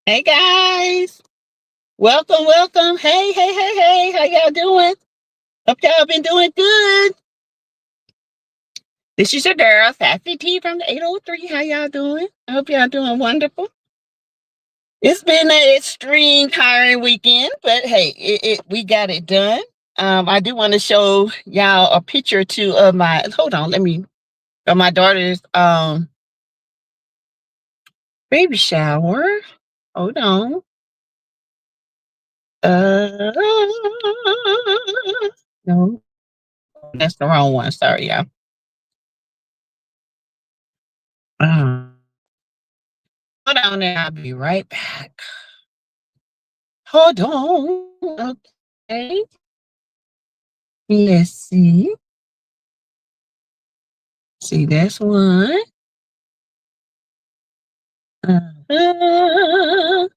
Hey guys, welcome. Hey. How y'all doing? Hope y'all been doing good. This is your girl, Sassy T from the 803. How y'all doing? I hope y'all doing wonderful. It's been an extreme tiring weekend, but hey, we got it done. I do want to show y'all a picture or two of my. Hold on, of my daughter's baby shower. Hold on. No, that's the wrong one. Sorry, y'all. Hold on there. I'll be right back. Hold on. Okay. Let's see. See, that's one. Uh-huh.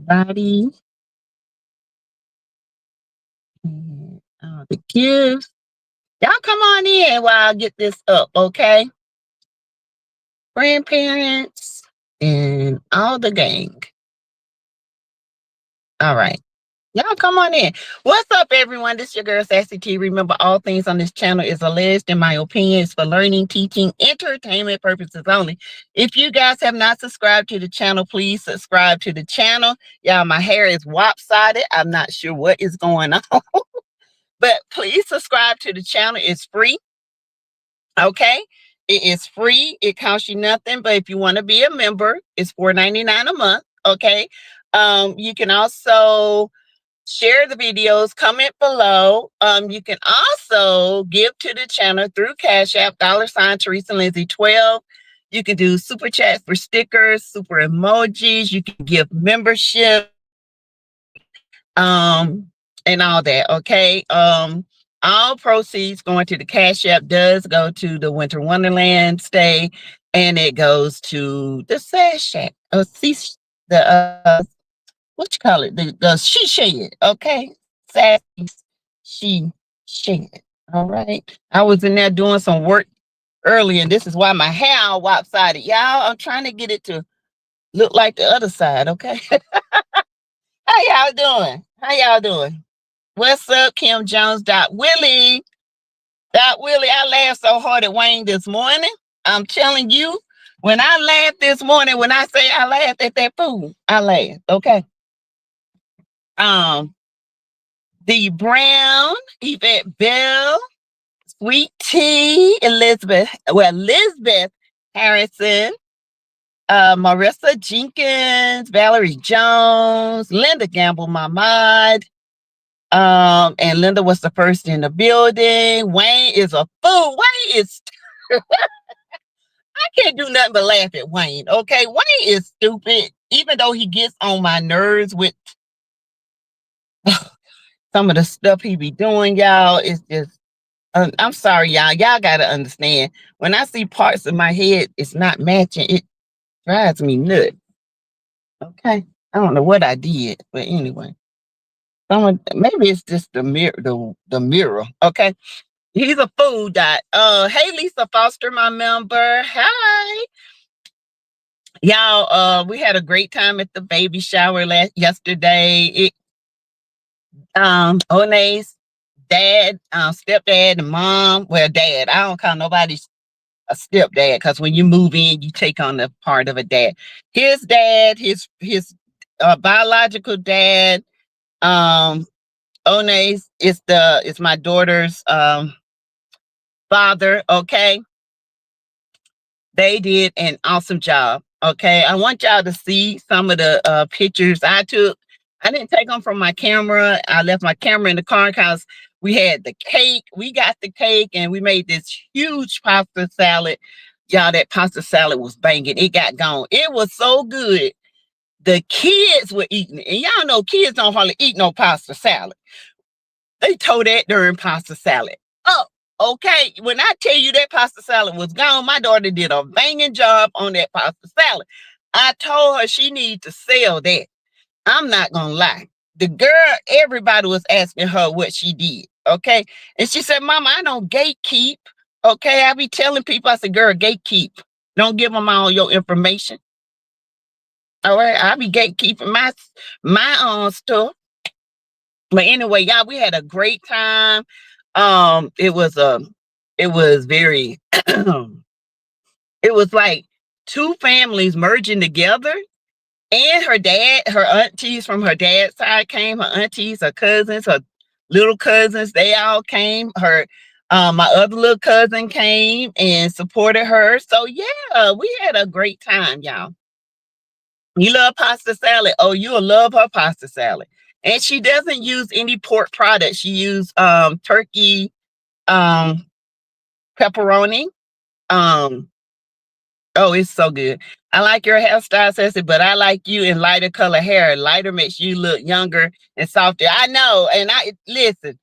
Body. The gifts. Y'all come on in while I get this up, okay? Grandparents and all the gang. All right. Y'all come on in. What's up, everyone? This is your girl, Sassy T. Remember, all things on this channel is alleged, in my opinion, is for learning, teaching, entertainment purposes only. If you guys have not subscribed to the channel, please subscribe to the channel. Y'all, my hair is lopsided. I'm not sure what is going on. But please subscribe to the channel. It's free. Okay? It is free. It costs you nothing. But if you want to be a member, it's $4.99 a month. Okay? You can also share the videos, comment below. You can also give to the channel through Cash App, $ Teresa Lindsay 12. You can do super chats for stickers, super emojis. You can give membership, and all that. Okay. All proceeds going to the Cash App does go to the Winter Wonderland stay, and it goes to the Sash Shack. The what you call it? The she shed, okay? Sassy she shed. All right. I was in there doing some work earlier, and this is why my hair all lopsided. Y'all, I'm trying to get it to look like the other side, okay? How y'all doing? How y'all doing? What's up, Kim Jones? Dot Willie. Dot Willie, I laughed so hard at Wayne this morning. I'm telling you, when I laughed this morning, when I say I laughed at that fool, I laughed, okay? Um, D Brown, Yvette Bell, Sweet Tea, Elizabeth Harrison, Marissa Jenkins, Valerie Jones, Linda Gamble, my mod. And Linda was the first in the building. Wayne is a fool. Wayne is I can't do nothing but laugh at Wayne. Okay. Wayne is stupid, even though he gets on my nerves with some of the stuff he be doing, y'all. It's just I'm sorry, y'all. Y'all gotta understand. When I see parts of my head, it's not matching. It drives me nuts. Okay, I don't know what I did, but anyway, maybe it's just the mirror. The mirror. Okay, he's a fool. Dot. Hey, Lisa Foster, my member. Hi, y'all. We had a great time at the baby shower yesterday. One's dad, stepdad, and mom. Well, dad. I don't call nobody a stepdad, because when you move in, you take on the part of a dad. His dad, his biological dad, One's is my daughter's father. Okay, they did an awesome job. Okay, I want y'all to see some of the pictures I took. I didn't take them from my camera. I left my camera in the car because we had the cake. We got the cake and we made this huge pasta salad. Y'all, that pasta salad was banging. It got gone. It was so good. The kids were eating it. And y'all know kids don't hardly eat no pasta salad. They told that during pasta salad. Oh, okay. When I tell you that pasta salad was gone, my daughter did a banging job on that pasta salad. I told her she needs to sell that. I'm not gonna lie. The girl, everybody was asking her what she did. Okay. And she said, Mama, I don't gatekeep. Okay. I be telling people, I said, girl, gatekeep. Don't give them all your information. All right, I'll be gatekeeping my stuff. But anyway, y'all, we had a great time. It was it was very it was like two families merging together. And her dad, her aunties from her dad's side came, her aunties, her cousins, her little cousins, they all came. My other little cousin came and supported her. So yeah, we had a great time, y'all. You love pasta salad? Oh, you'll love her pasta salad. And she doesn't use any pork products. She used turkey, um, pepperoni. Um, oh, it's so good. I like your hairstyle, Sassy, but I like you in lighter color hair. Lighter makes you look younger and softer. I know. And I listen,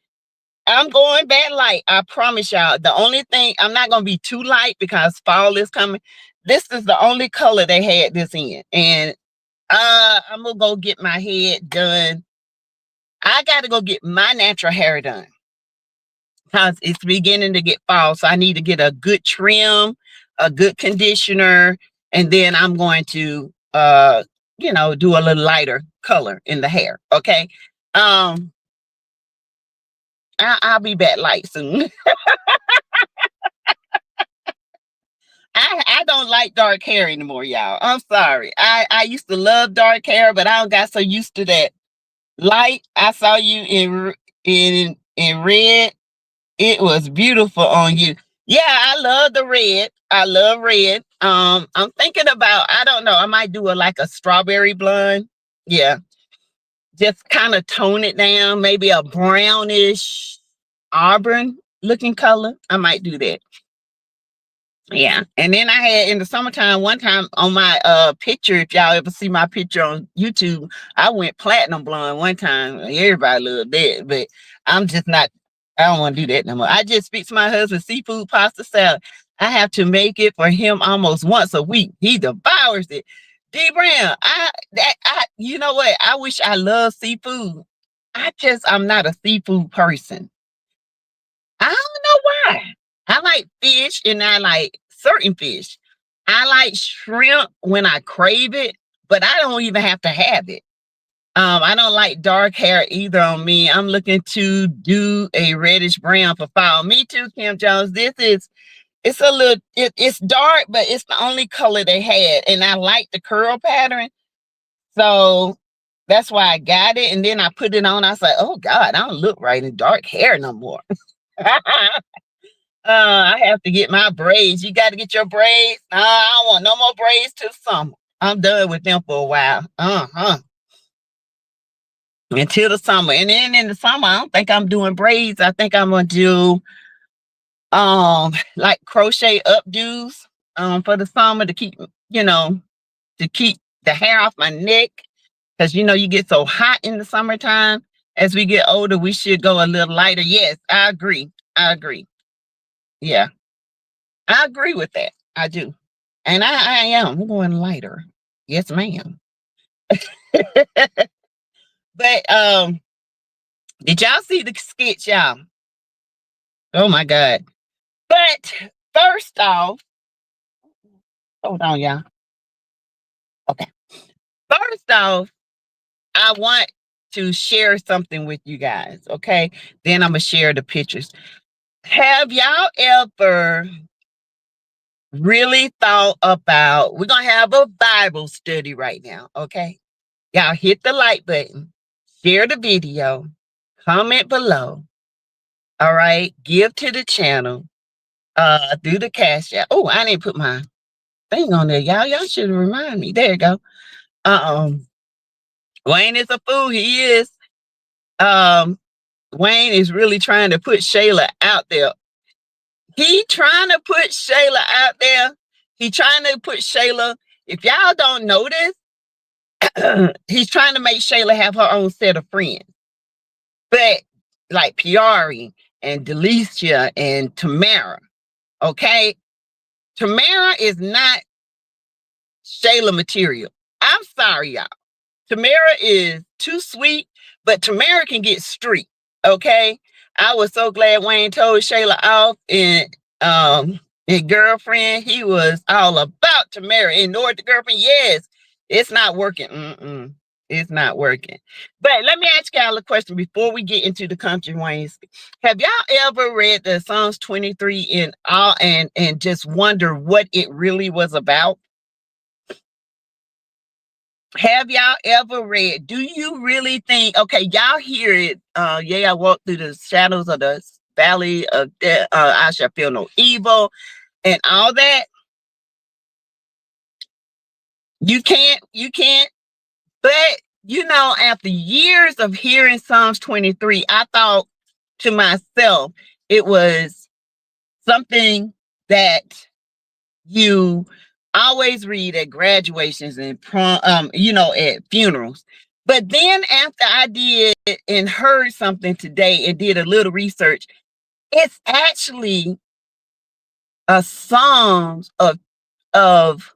I'm going back light. I promise y'all. The only thing, I'm not gonna be too light because fall is coming. This is the only color they had this in. And I'm gonna go get my head done. I gotta go get my natural hair done because it's beginning to get fall. So I need to get a good trim, a good conditioner, and then I'm going to do a little lighter color in the hair. Okay. Um, I'll be back light soon. I don't like dark hair anymore, y'all. I'm sorry. I used to love dark hair, but I don't got so used to that light. I saw you in red. It was beautiful on you. Yeah, I love the red. I love red. I'm thinking about, I don't know, I might do like a strawberry blonde. Yeah. Just kind of tone it down, maybe a brownish auburn looking color. I might do that. Yeah. And then I had in the summertime, one time on my picture, if y'all ever see my picture on YouTube, I went platinum blonde one time. Everybody loved that, but I'm just not, I don't want to do that no more. I just fix my husband seafood pasta salad. I have to make it for him almost once a week. He devours it. D Brown, you know what? I wish I loved seafood. I'm not a seafood person. I don't know why. I like fish and I like certain fish. I like shrimp when I crave it, but I don't even have to have it. I don't like dark hair either on me. I'm looking to do a reddish brown for fall. Me too, Kim Jones. It's a little, it's dark, but it's the only color they had. And I like the curl pattern. So that's why I got it. And then I put it on. I was like, oh God, I don't look right in dark hair no more. I have to get my braids. You got to get your braids. I don't want no more braids till summer. I'm done with them for a while. Until the summer. And then in the summer, I don't think I'm doing braids. I think I'm gonna do like crochet updos for the summer to keep, to keep the hair off my neck. Because you get so hot in the summertime. As we get older, we should go a little lighter. Yes, I agree. I agree. Yeah. I agree with that. I do. And I am. I'm going lighter. Yes, ma'am. But did y'all see the skits, y'all? Oh my God. But first off, hold on, y'all. Okay. First off, I want to share something with you guys. Okay. Then I'm gonna share the pictures. Have y'all ever really thought about, we're gonna have a Bible study right now, okay? Y'all hit the like button, share the video, comment below. All right, give to the channel, do the cash app. Oh, I didn't put my thing on there, y'all. Y'all should remind me. There you go. Wayne is a fool. He is. Wayne is really trying to put Shayla out there. He trying to put Shayla out there. He trying to put Shayla. If y'all don't notice, he's trying to make Shayla have her own set of friends. But like Piari and Delicia and Tamara, okay? Tamara is not Shayla material. I'm sorry, y'all. Tamara is too sweet, but Tamara can get street, okay? I was so glad Wayne told Shayla off and girlfriend. He was all about Tamara. Ignored the girlfriend, yes. It's not working. It's not working. But let me ask y'all a question before we get into the country ways. Have y'all ever read the Psalms 23 in all and just wonder what it really was about? Have y'all ever read? Do you really think? Okay, y'all hear it. Yeah, I walk through the shadows of the valley of death. I shall feel no evil, and all that. You can't. But you know, after years of hearing Psalms 23, I thought to myself, it was something that you always read at graduations and prom, at funerals. But then after I did and heard something today and did a little research, it's actually a Psalms of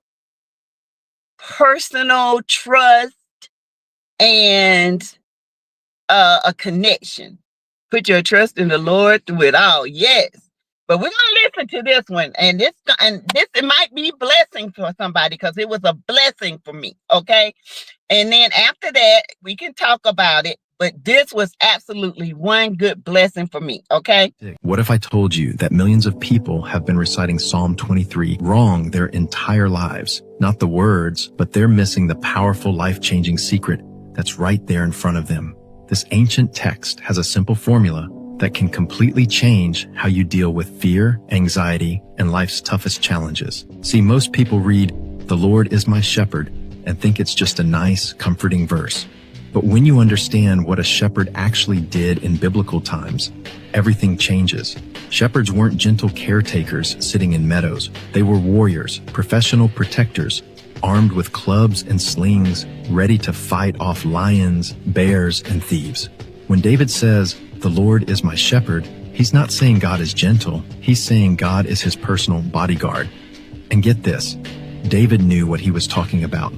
personal trust and a connection. Put your trust in the Lord through it all. Yes. But we're gonna listen to this one, and this it might be blessing for somebody because it was a blessing for me. Okay, and then after that we can talk about it. But this was absolutely one good blessing for me. Okay. What if I told you that millions of people have been reciting Psalm 23 wrong their entire lives? Not the words, but they're missing the powerful, life-changing secret that's right there in front of them. This ancient text has a simple formula that can completely change how you deal with fear, anxiety, and life's toughest challenges. See, most people read, "The Lord is my shepherd," and think it's just a nice, comforting verse. But when you understand what a shepherd actually did in biblical times, everything changes. Shepherds weren't gentle caretakers sitting in meadows. They were warriors, professional protectors, armed with clubs and slings, ready to fight off lions, bears, and thieves. When David says, "The Lord is my shepherd," he's not saying God is gentle. He's saying God is his personal bodyguard. And get this, David knew what he was talking about.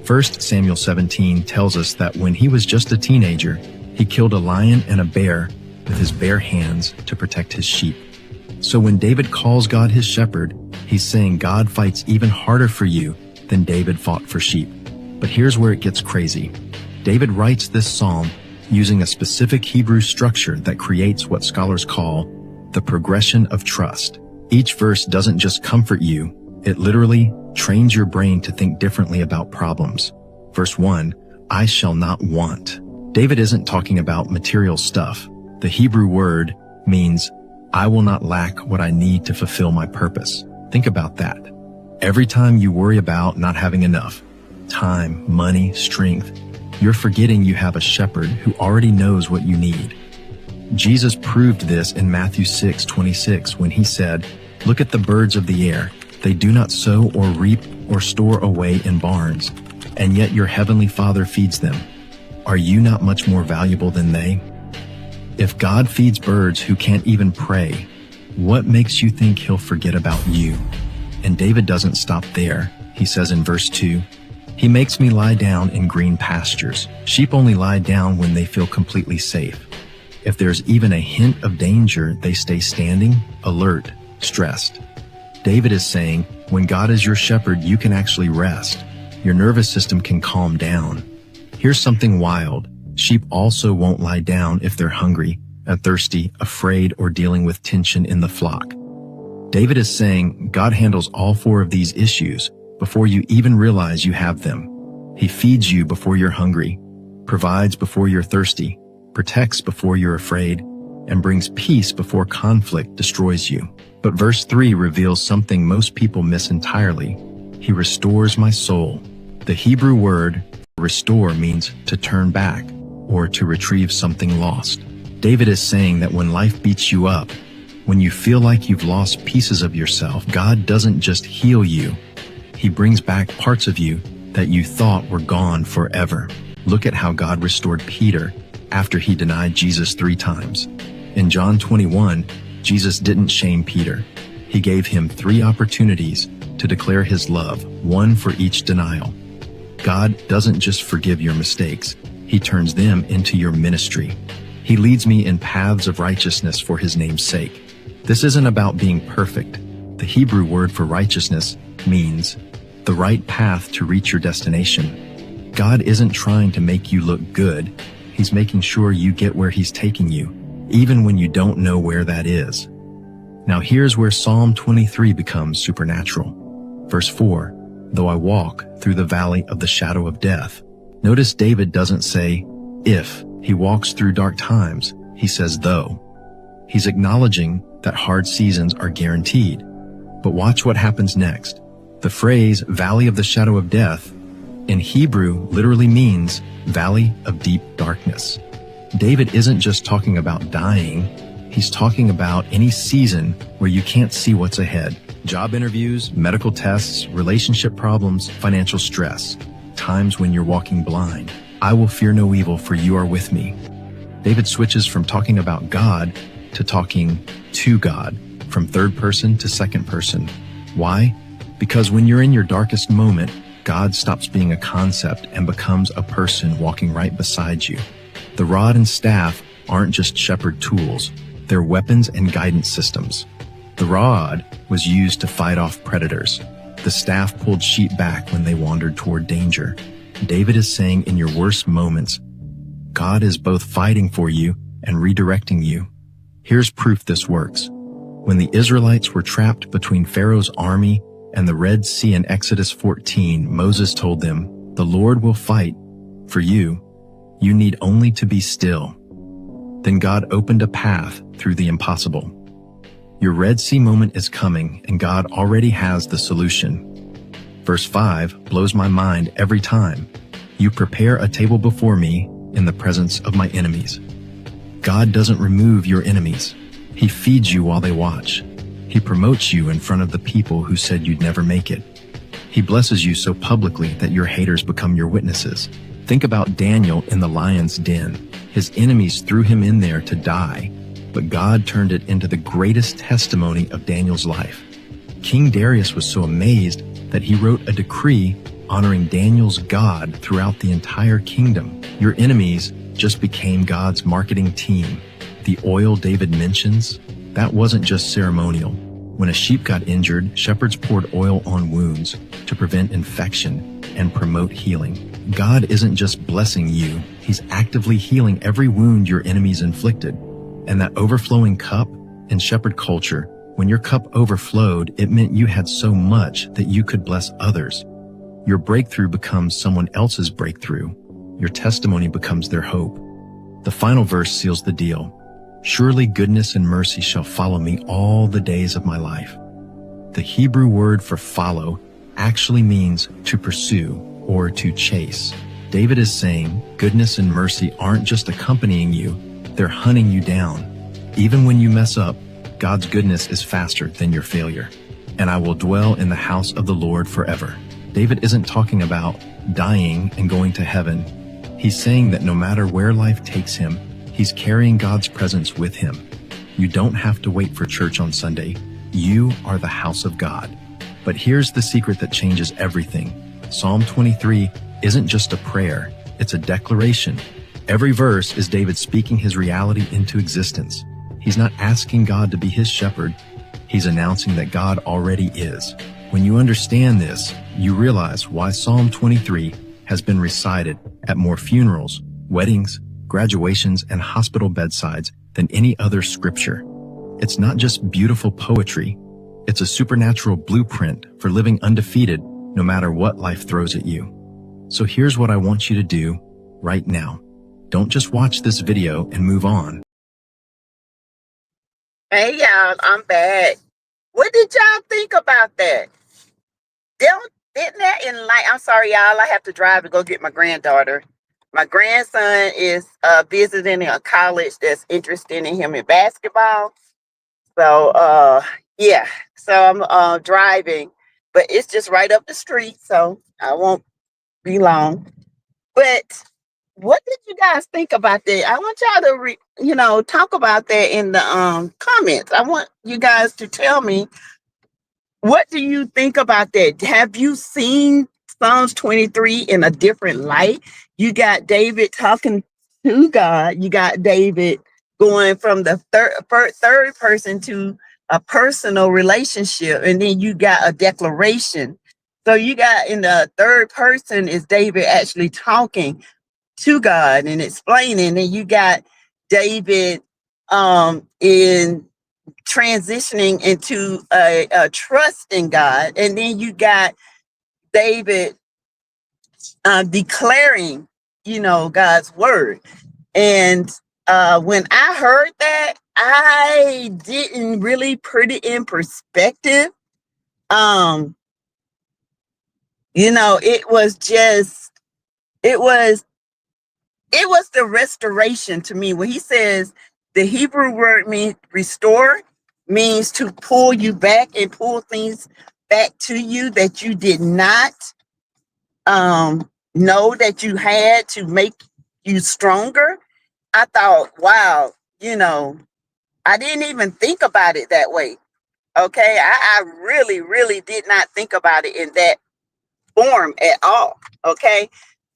1 Samuel 17 tells us that when he was just a teenager, he killed a lion and a bear with his bare hands to protect his sheep. So when David calls God his shepherd, he's saying God fights even harder for you than David fought for sheep. But here's where it gets crazy. David writes this psalm using a specific Hebrew structure that creates what scholars call the progression of trust. Each verse doesn't just comfort you, it literally trains your brain to think differently about problems. Verse 1, "I shall not want." David isn't talking about material stuff. The Hebrew word means, "I will not lack what I need to fulfill my purpose." Think about that. Every time you worry about not having enough time, money, strength, you're forgetting you have a shepherd who already knows what you need. Jesus proved this in Matthew 6:26 when he said, "Look at the birds of the air. They do not sow or reap or store away in barns, and yet your heavenly Father feeds them. Are you not much more valuable than they?" If God feeds birds who can't even pray, what makes you think he'll forget about you? And David doesn't stop there. He says in verse 2, "He makes me lie down in green pastures." Sheep only lie down when they feel completely safe. If there's even a hint of danger, they stay standing, alert, stressed. David is saying, when God is your shepherd, you can actually rest. Your nervous system can calm down. Here's something wild. Sheep also won't lie down if they're hungry, thirsty, afraid, or dealing with tension in the flock. David is saying God handles all four of these issues before you even realize you have them. He feeds you before you're hungry, provides before you're thirsty, protects before you're afraid, and brings peace before conflict destroys you. But verse 3 reveals something most people miss entirely. He restores my soul. The Hebrew word restore means to turn back or to retrieve something lost. David is saying that when life beats you up, when you feel like you've lost pieces of yourself, God doesn't just heal you. He brings back parts of you that you thought were gone forever. Look at how God restored Peter after he denied Jesus 3 times. In John 21, Jesus didn't shame Peter. He gave him 3 opportunities to declare his love, 1 for each denial. God doesn't just forgive your mistakes. He turns them into your ministry. He leads me in paths of righteousness for his name's sake. This isn't about being perfect. The Hebrew word for righteousness means the right path to reach your destination. God isn't trying to make you look good. He's making sure you get where He's taking you, even when you don't know where that is. Now here's where Psalm 23 becomes supernatural. Verse 4, though I walk through the valley of the shadow of death. Notice David doesn't say, if he walks through dark times, he says though. He's acknowledging that hard seasons are guaranteed. But watch what happens next. The phrase valley of the shadow of death in Hebrew literally means valley of deep darkness. David isn't just talking about dying, he's talking about any season where you can't see what's ahead. Job interviews, medical tests, relationship problems, financial stress. Times when you're walking blind. I will fear no evil, for you are with me. David switches from talking about God to talking to God, from third person to second person. Why? Because when you're in your darkest moment, God stops being a concept and becomes a person walking right beside you. The rod and staff aren't just shepherd tools, they're weapons and guidance systems. The rod was used to fight off predators. The staff pulled sheep back when they wandered toward danger. David is saying in your worst moments, God is both fighting for you and redirecting you. Here's proof this works. When the Israelites were trapped between Pharaoh's army and the Red Sea in Exodus 14, Moses told them, the Lord will fight for you. You need only to be still. Then God opened a path through the impossible. Your Red Sea moment is coming, and God already has the solution. Verse 5 blows my mind every time. You prepare a table before me in the presence of my enemies. God doesn't remove your enemies. He feeds you while they watch. He promotes you in front of the people who said you'd never make it. He blesses you so publicly that your haters become your witnesses. Think about Daniel in the lion's den. His enemies threw him in there to die, but God turned it into the greatest testimony of Daniel's life. King Darius was so amazed that he wrote a decree honoring Daniel's God throughout the entire kingdom. Your enemies just became God's marketing team. The oil David mentions, that wasn't just ceremonial. When a sheep got injured, shepherds poured oil on wounds to prevent infection and promote healing. God isn't just blessing you, He's actively healing every wound your enemies inflicted. And that overflowing cup in shepherd culture, when your cup overflowed, it meant you had so much that you could bless others. Your breakthrough becomes someone else's breakthrough. Your testimony becomes their hope. The final verse seals the deal. Surely goodness and mercy shall follow me all the days of my life. The Hebrew word for follow actually means to pursue or to chase. David is saying goodness and mercy aren't just accompanying you, they're hunting you down. Even when you mess up, God's goodness is faster than your failure. And I will dwell in the house of the Lord forever. David isn't talking about dying and going to heaven. He's saying that no matter where life takes him, he's carrying God's presence with him. You don't have to wait for church on Sunday. You are the house of God. But here's the secret that changes everything. Psalm 23 isn't just a prayer, it's a declaration. Every verse is David speaking his reality into existence. He's not asking God to be his shepherd. He's announcing that God already is. When you understand this, you realize why Psalm 23 has been recited at more funerals, weddings, graduations, and hospital bedsides than any other scripture. It's not just beautiful poetry. It's a supernatural blueprint for living undefeated no matter what life throws at you. So here's what I want you to do right now. Don't just watch this video and move on. Hey y'all, I'm back. What did y'all think about that? Didn't that enlighten? I'm sorry, y'all. I have to drive to go get my granddaughter. My grandson is visiting a college that's interested in him in basketball. So yeah. So I'm driving, but it's just right up the street, so I won't be long. But what did you guys think about that? I want y'all to talk about that in the comments. I want you guys to tell me, what do you think about that? Have you seen Psalms 23 in a different light? You got David talking to God. You got David going from the third person to a personal relationship. And then you got a declaration So you got in the third person is David actually talking to God and explaining, and you got David in transitioning into a trust in God, and then you got David declaring, God's word. And when I heard that, I didn't really put it in perspective. Um, it was just, it was, it was the restoration to me. When he says the Hebrew word means restore, means to pull you back and pull things back to you that you did not know that you had to make you stronger. I thought, wow, I didn't even think about it that way. Okay. I really, really did not think about it in that form at all. Okay.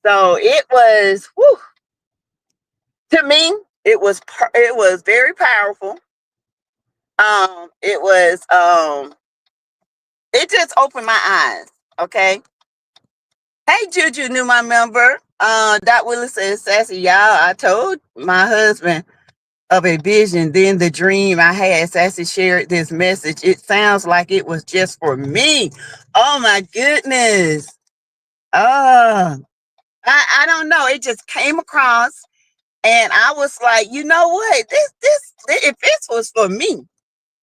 So it was, whew, to me, it was very powerful. It was, it just opened my eyes. Okay. Hey, Juju, knew my member. Dot Willis says, Sassy, y'all, I told my husband of a vision, then the dream I had. Sassy shared this message. It sounds like it was just for me. Oh my goodness. Uh, I don't know. It just came across, and I was like, you know what? If this was for me,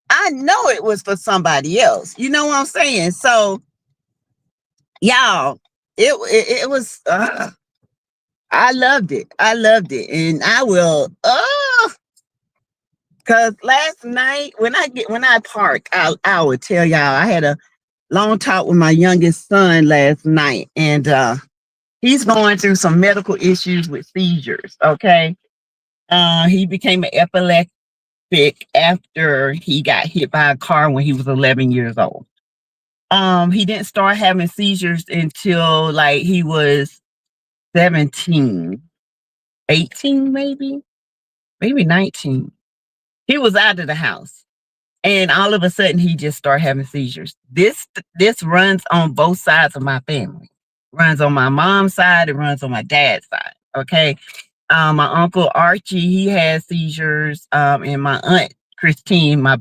I know it was for somebody else. You know what I'm saying? So, y'all, it was. I loved it. I loved it, and I will. Cause last night when I park, I would tell y'all I had a long talk with my youngest son last night, and he's going through some medical issues with seizures. Okay, he became an epileptic after he got hit by a car when he was 11 years old. He didn't start having seizures until like he was 17, 18, maybe 19. He was out of the house. And all of a sudden, he just started having seizures. This runs on both sides of my family. Runs on my mom's side. It runs on my dad's side. Okay. My uncle Archie, he has seizures. And my aunt Christine, my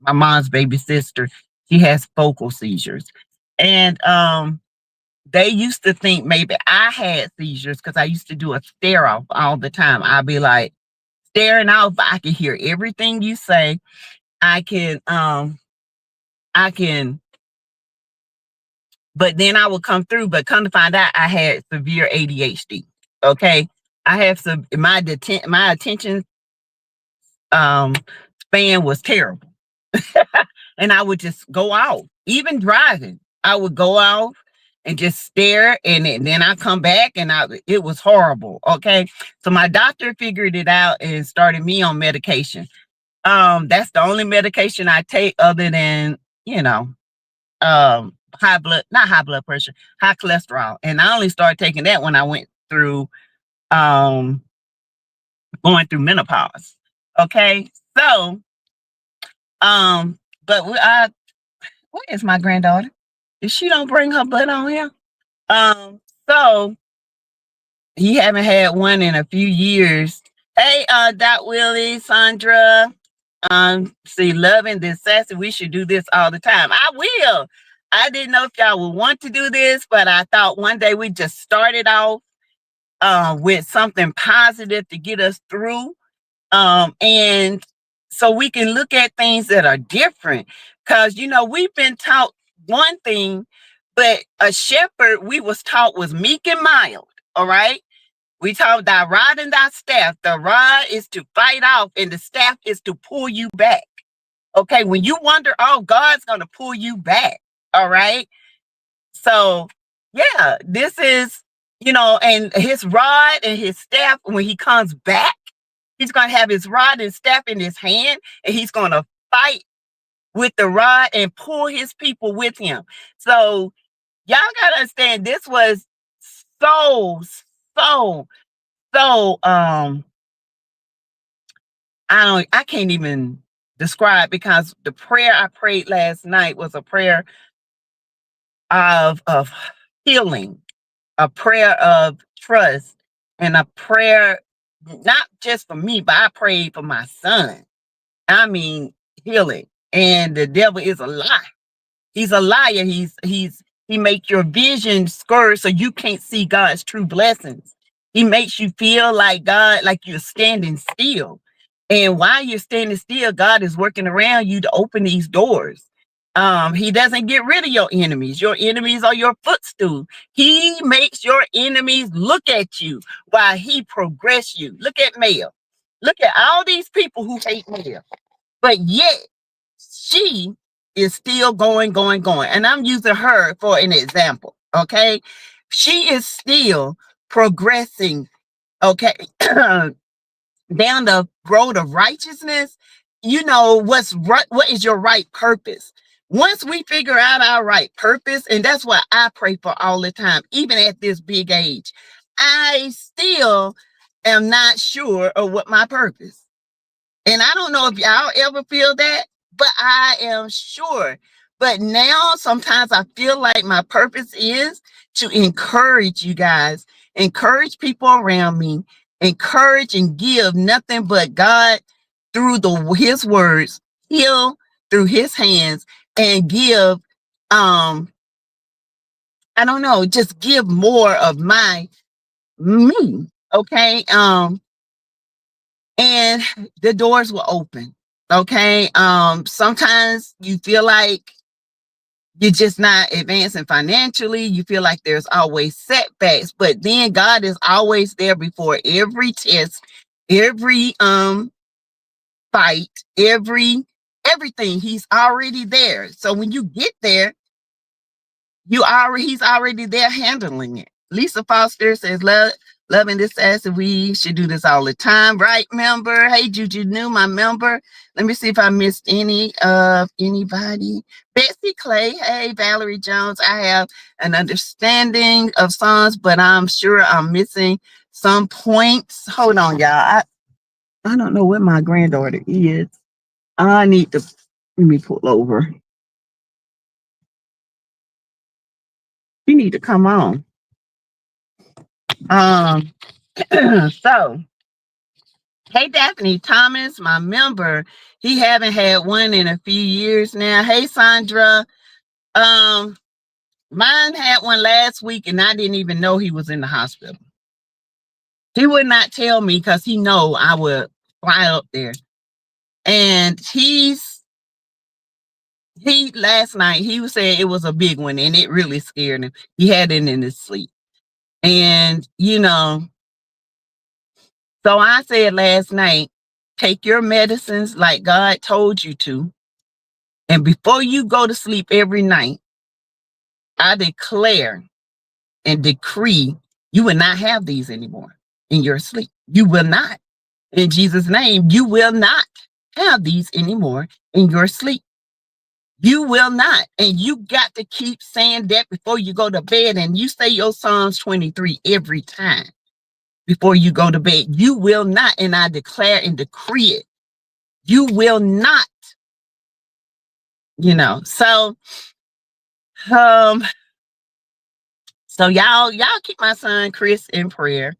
mom's baby sister, she has focal seizures. And they used to think maybe I had seizures because I used to do a stare off all the time. I'd be like staring off. I can hear everything you say. I can, I can, but then I would come through. But come to find out, I had severe ADHD. Okay, I have some my attention um span was terrible, and I would just go out. Even driving, I would go out and just stare, and then I come back, and it was horrible. Okay, so my doctor figured it out and started me on medication. That's the only medication I take other than you know not high blood pressure, high cholesterol. And I only started taking that when I went through um going through menopause. Okay. So but what is my granddaughter? If she don't bring her butt on here. So he haven't had one in a few years. Hey, Dot Willie, Sandra. See, loving this sassy. We should do this all the time. I will. I didn't know if y'all would want to do this, but I thought one day we just started off with something positive to get us through. And so we can look at things that are different. Because, we've been taught one thing, but a shepherd we was taught was meek and mild. All right. We taught thy rod and thy staff. The rod is to fight off, and the staff is to pull you back. Okay, when you wonder, oh, God's going to pull you back. All right. So, yeah, this is, and his rod and his staff, when he comes back, he's going to have his rod and staff in his hand, and he's going to fight with the rod and pull his people with him. So, y'all got to understand, this was so, so, so, I can't even describe, because the prayer I prayed last night was a prayer of healing, a prayer of trust, and a prayer not just for me, but I prayed for my son. I mean, healing. And the devil is a lie. He's a liar. He makes your vision scourge so you can't see God's true blessings. He makes you feel like God, like you're standing still. And while you're standing still, God is working around you to open these doors. He doesn't get rid of your enemies. Your enemies are your footstool. He makes your enemies look at you while he progress you. Look at Mel. Look at all these people who hate Mel. But yet she is still going, going, going. And I'm using her for an example. Okay. She is still progressing. Okay. Down the road of righteousness. You know what's right, what is your right purpose. Once we figure out our right purpose, and that's what I pray for all the time, even at this big age, I still am not sure of what my purpose. And I don't know if y'all ever feel that, but I am sure. But now sometimes I feel like my purpose is to encourage you guys, encourage people around me, encourage and give nothing but God through his words, heal through his hands, and give I don't know, just give more of me. Okay. And the doors will open. Okay. Sometimes you feel like you're just not advancing financially. You feel like there's always setbacks, but then God is always there before every test, every fight, everything. He's already there. So when you get there, he's already there handling it. Lisa Foster says, loving this as we should do this all the time, right, member? Hey, Juju New, my member. Let me see if I missed anybody. Betsy Clay, hey, Valerie Jones. I have an understanding of songs, but I'm sure I'm missing some points. Hold on, y'all. I don't know where my granddaughter is. I need to let me pull over. You need to come on. Um, so hey Daphne Thomas, my member, he haven't had one in a few years now. Hey Sandra, um, mine had one last week and I didn't even know he was in the hospital. He would not tell me because he know I would fly up there. And he last night he was saying it was a big one and it really scared him. He had it in his sleep. And so I said last night, take your medicines like God told you to. And before you go to sleep every night, I declare and decree you will not have these anymore in your sleep. You will not. In Jesus' name, you will not have these anymore in your sleep. You will not. And you got to keep saying that before you go to bed. And you say your Psalms 23 every time before you go to bed. You will not. And I declare and decree it. You will not. So so y'all keep my son Chris in prayer.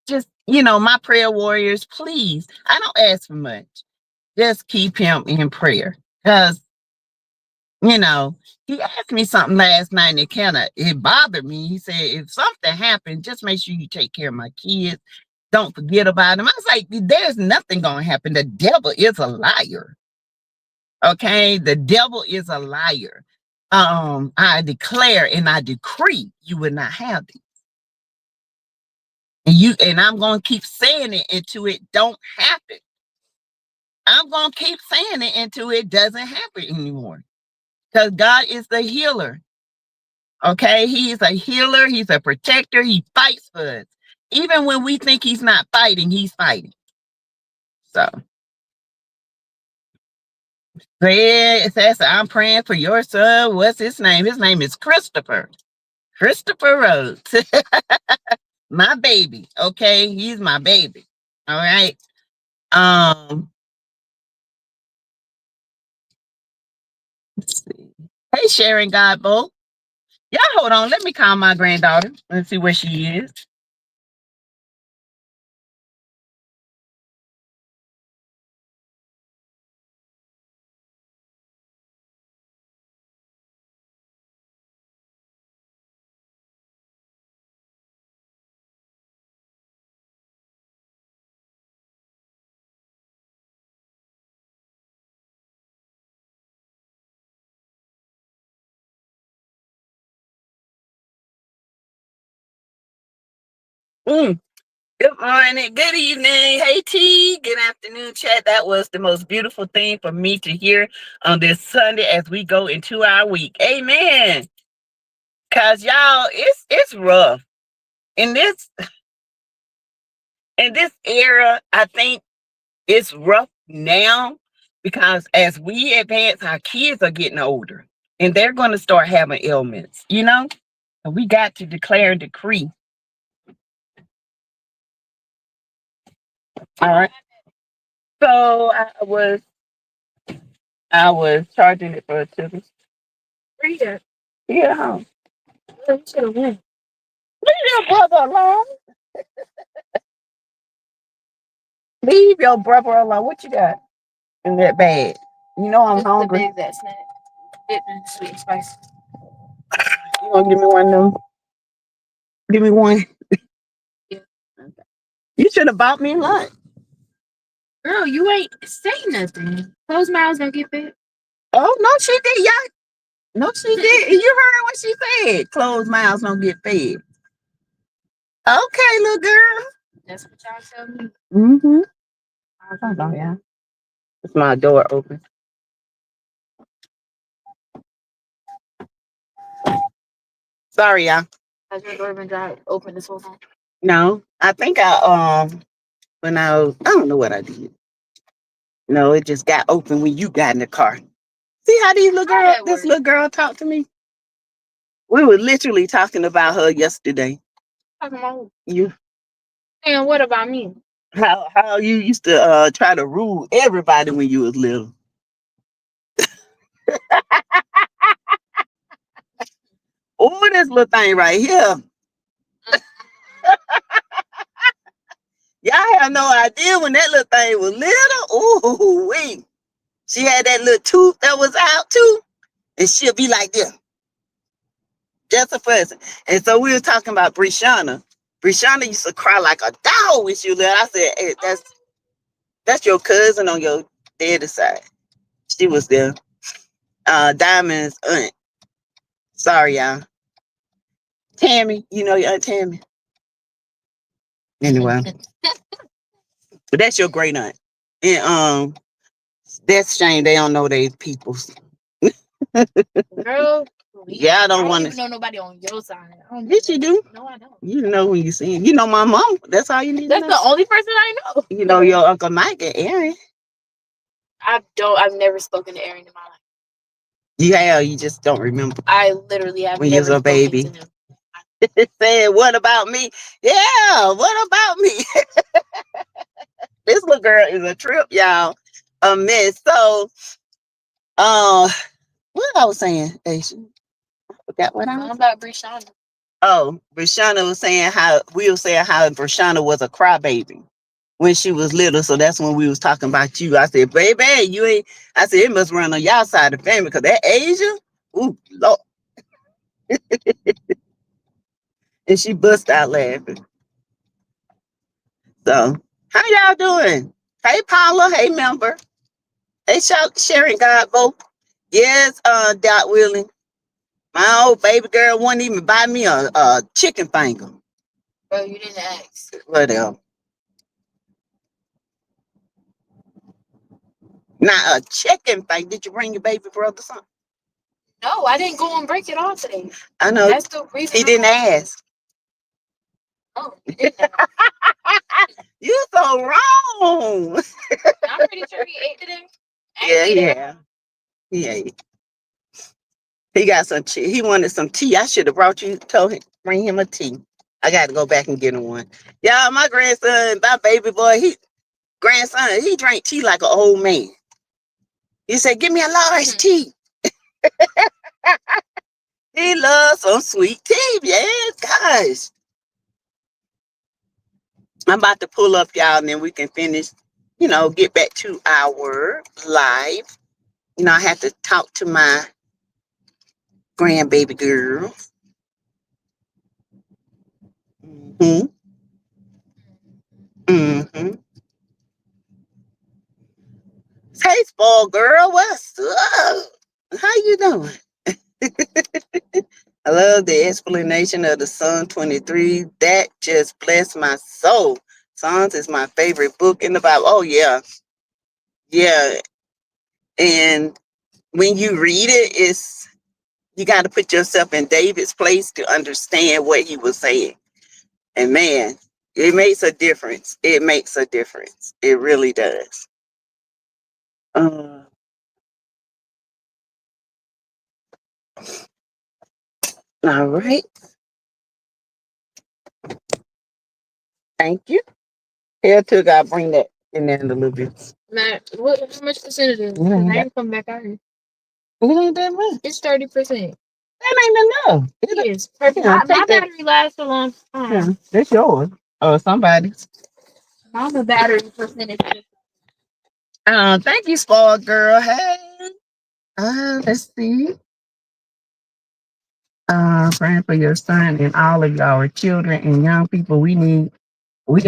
Just my prayer warriors, please. I don't ask for much. Just keep him in prayer. Because he asked me something last night and it bothered me. He said, if something happened, just make sure you take care of my kids. Don't forget about them. I was like, there's nothing gonna happen. The devil is a liar. Okay, the devil is a liar. I declare and I decree you will not have these. And I'm gonna keep saying it until it don't happen. I'm gonna keep saying it until it doesn't happen anymore. Because God is the healer. Okay, he is a healer, he's a protector, he fights for us. Even when we think he's not fighting, he's fighting. So it says, I'm praying for your son. What's his name? His name is Christopher. Christopher Rhodes. My baby. Okay, he's my baby. All right. Let's see. Hey, Sharon Godbolt. Y'all hold on. Let me call my granddaughter and see where she is. Mm. Good morning, good evening, hey T, good afternoon, chat. That was the most beautiful thing for me to hear on this Sunday as we go into our week. Amen. Cause y'all, it's rough in this era. I think it's rough now because as we advance, our kids are getting older and they're going to start having ailments. And we got to declare and decree. All right. So I was charging it for a ticket. Rita. Yeah. Huh? Leave your brother alone. Leave your brother alone. What you got in that bag? You know I'm hungry. The big that snack. Dipped in sweet and spicy. You gonna give me one of them? Give me one. Yeah. Okay. You should have bought me lunch. Girl, you ain't say nothing. Close mouths don't get fed. Oh no, she did. Yeah. No, she did. You heard what she said. Closed mouths don't get fed. Okay, little girl. That's what y'all tell me. Mm-hmm. Hold on, yeah. It's my door open. Sorry, y'all. Has your door been dry open this whole time? No. I think I don't know what I did. No, it just got open when you got in the car. See how this little girl talked to me? We were literally talking about her yesterday. Talking about you. And what about me? How you used to try to rule everybody when you was little. Oh, this little thing right here. Y'all have no idea when that little thing was little. Ooh, wait. She had that little tooth that was out too. And she'll be like this. Just a person. And so we were talking about Brishana. Brishana used to cry like a dog when she was little. I said, hey, that's your cousin on your daddy's side. She was there. Diamond's aunt. Sorry, y'all. Tammy, you know your aunt Tammy. Anyway. But that's your great aunt. And that's shame they don't know they peoples. Girl, yeah, I don't want to know nobody on your side. Yes, you do. No, I don't. You know who you see. You know my mom. That's all you need. That's to know. The only person I know. You know your Uncle Mike and Aaron. I've never spoken to Aaron in my life. You have. You just don't remember. I literally have when you was a baby. To him. It said, "What about me?" Yeah, what about me? This little girl is a trip, y'all. A mess. So, what I was saying, Asian. I forgot what I was about Brishana. Oh, Brishana was saying how we were saying how Brishana was a crybaby when she was little. So that's when we was talking about you. I said, baby, you ain't. I said it must run on y'all side of the family because that Asia, ooh, Lord. And she bust out laughing. So, how y'all doing? Hey, Paula. Hey, member. Hey, Sharon Godbo. Yes, Dot Willing. My old baby girl wouldn't even buy me a chicken finger. Bro, you didn't ask. Whatever. Not a chicken finger. Did you bring your baby brother something? No, I didn't go and break it off today. I know. That's the reason. He didn't ask. Oh, he didn't ask. You so wrong. I'm pretty sure he ate today. Yeah. He ate. He got some tea. He wanted some tea. I should have told him, bring him a tea. I got to go back and get him one. Y'all, my grandson, my baby boy, he drank tea like an old man. He said, give me a large tea. He loves some sweet tea. Yes, guys. I'm about to pull up, y'all, and then we can finish, get back to our live. I have to talk to my grandbaby girl. Mm-hmm. Mm-hmm. Hey, spoiled girl, what's up? How you doing? I love the explanation of the Psalm 23. That just blessed my soul. Psalms is my favorite book in the Bible. Oh, yeah. Yeah. And when you read it, you got to put yourself in David's place to understand what he was saying. And man, it makes a difference. It makes a difference. It really does. Uh, all right. Thank you. Here too, gotta bring that in there a little bit. Matt, how much percentage is it? Because I ain't come back out here. It ain't that much. It's 30%. That ain't enough. It is perfect. My battery lasts a long time. Yeah, that's yours. Or somebody's. I'm a battery percentage. Thank you, spoiled girl. Hey. Let's see. Praying for your son and all of our children and young people. We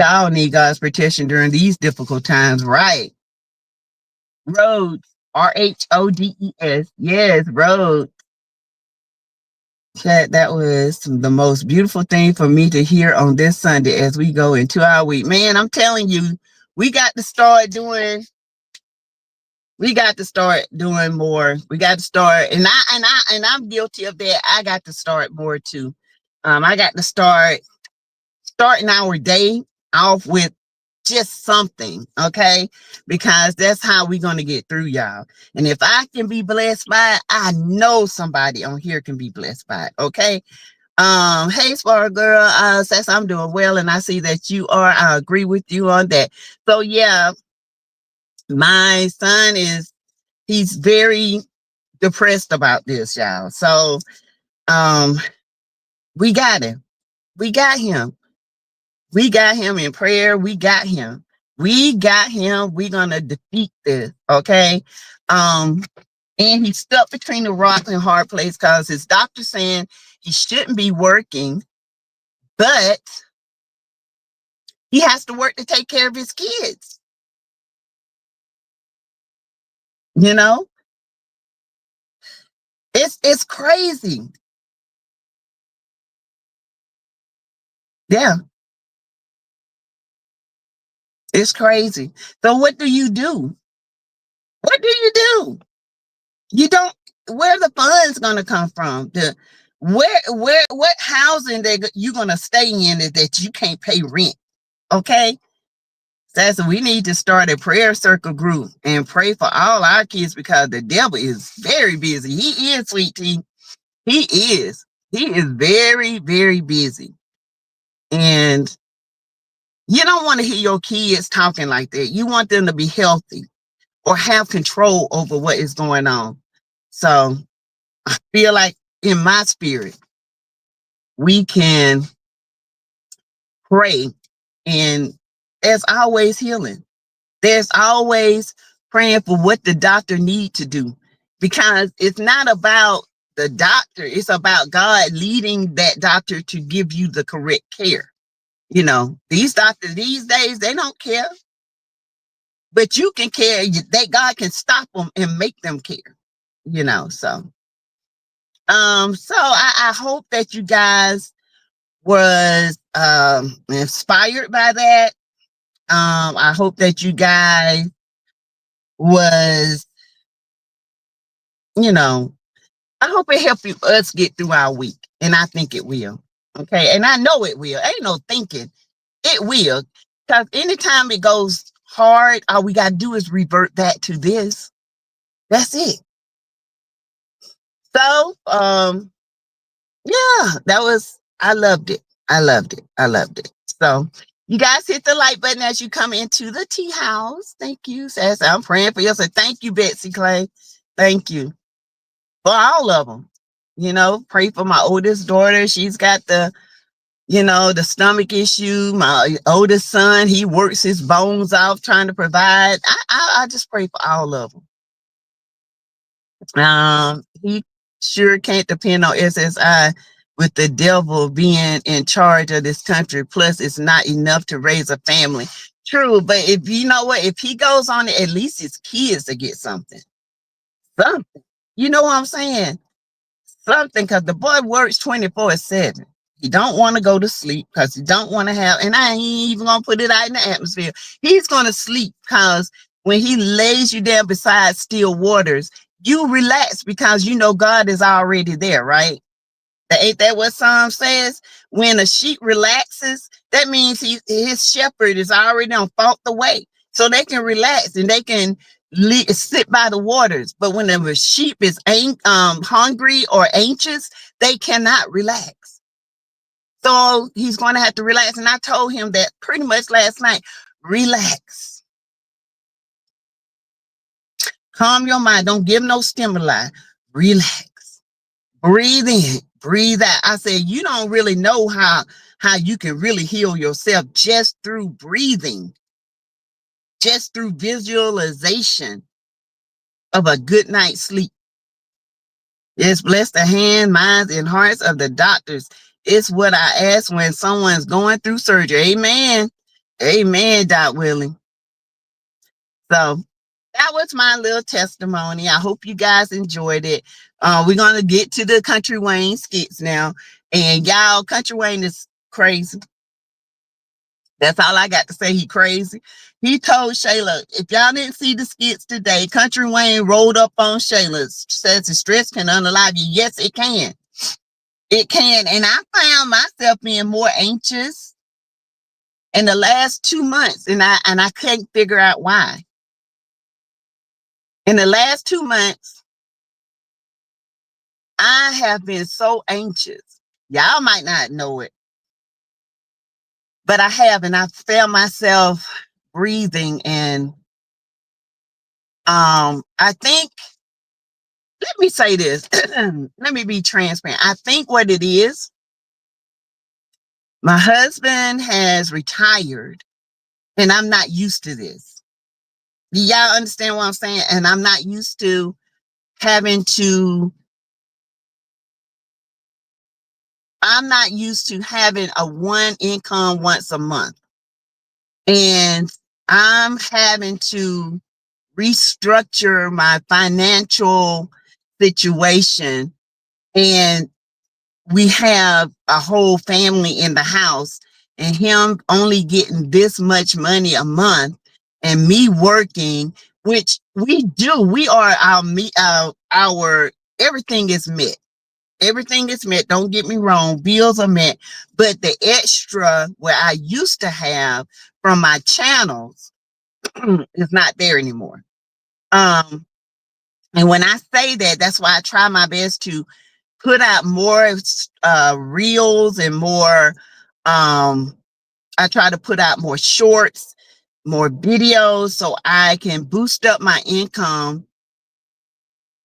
all need God's protection during these difficult times, right? Rhodes, Rhodes. Yes, Rhodes. Chat, that was the most beautiful thing for me to hear on this Sunday as we go into our week. Man, I'm telling you, we got to start doing more. We got to start, and I'm guilty of that. I got to start more too. I got to starting our day off with just something, okay? Because that's how we're gonna get through, y'all. And if I can be blessed by it, I know somebody on here can be blessed by it, okay? Hey, Spark Girl, says I'm doing well, and I see that you are. I agree with you on that. So yeah, my son he's very depressed about this, y'all. So we got him. We got him. We got him in prayer. We got him. We got him. We're gonna defeat this, okay? And he's stuck between the rock and hard place because his doctor saying he shouldn't be working, but he has to work to take care of his kids. You know, it's crazy. Yeah, it's crazy. So what do you do? What do you do? You don't. Where the funds gonna come from? What housing that you gonna stay in is that you can't pay rent? Okay, so we need to start a prayer circle group and pray for all our kids because the devil is very busy. He is, sweet tea. He is. He is very, very busy. And you don't want to hear your kids talking like that. You want them to be healthy or have control over what is going on. So I feel like in my spirit, we can pray, and there's always healing. There's always praying for what the doctor need to do, because it's not about the doctor. It's about God leading that doctor to give you the correct care. These doctors these days, they don't care, but you can care. God can stop them and make them care. So I hope that you guys was inspired by that. I hope that you guys was, I hope it helped us get through our week. And I think it will. Okay. And I know it will. Ain't no thinking. It will. Because anytime it goes hard, all we got to do is revert back to this. That's it. So, yeah, I loved it. I loved it. I loved it. So you guys hit the like button as you come into the tea house. Thank you, Sass. I'm praying for you. So thank you, Betsy Clay. Thank you for all of them. You know, pray for my oldest daughter. She's got the, you know, the stomach issue. My oldest son, he works his bones off trying to provide. I just pray for all of them. He sure can't depend on SSI with the devil being in charge of this country. Plus, it's not enough to raise a family. True, but if you know what, if he goes on it, at least his kids to get something. Something. You know what I'm saying? Something, because the boy works 24/7. He don't want to go to sleep because he don't want to have, and I ain't even gonna put it out in the atmosphere. He's gonna sleep because when he lays you down beside still waters, you relax because you know God is already there, right? Ain't that what Psalm says? When a sheep relaxes, that means his shepherd is already on fault the way. So they can relax and they can sit by the waters. But when a sheep is hungry or anxious, they cannot relax. So he's going to have to relax. And I told him that pretty much last night. Relax. Calm your mind. Don't give no stimuli. Relax. Breathe in, breathe out. I said, you don't really know how you can really heal yourself just through breathing, just through visualization of a good night's sleep. Yes, bless the hand, minds, and hearts of the doctors. It's what I ask when someone's going through surgery. Amen. Amen, Doc Willie. So that was my little testimony. I hope you guys enjoyed it. We're going to get to the Country Wayne skits now. And y'all, Country Wayne is crazy. That's all I got to say. He crazy. He told Shayla, if y'all didn't see the skits today, Country Wayne rolled up on Shayla, says the stress can unalive you. Yes, it can. It can. And I found myself being more anxious in the last 2 months. And I couldn't figure out why. In the last 2 months, I have been so anxious. Y'all might not know it, but I have, and I found myself breathing. And I think, let me say this, let me be transparent. I think what it is, my husband has retired, and I'm not used to this. Y'all understand what I'm saying? And I'm not used to having to, I'm not used to having a one income once a month. And I'm having to restructure my financial situation. And we have a whole family in the house, and him only getting this much money a month and me working, which we do. We are our everything is met. Everything is met. Don't get me wrong. Bills are met. But the extra where I used to have from my channels is not there anymore. And when I say that, that's why I try my best to put out more reels and more. I try to put out more shorts, more videos, so I can boost up my income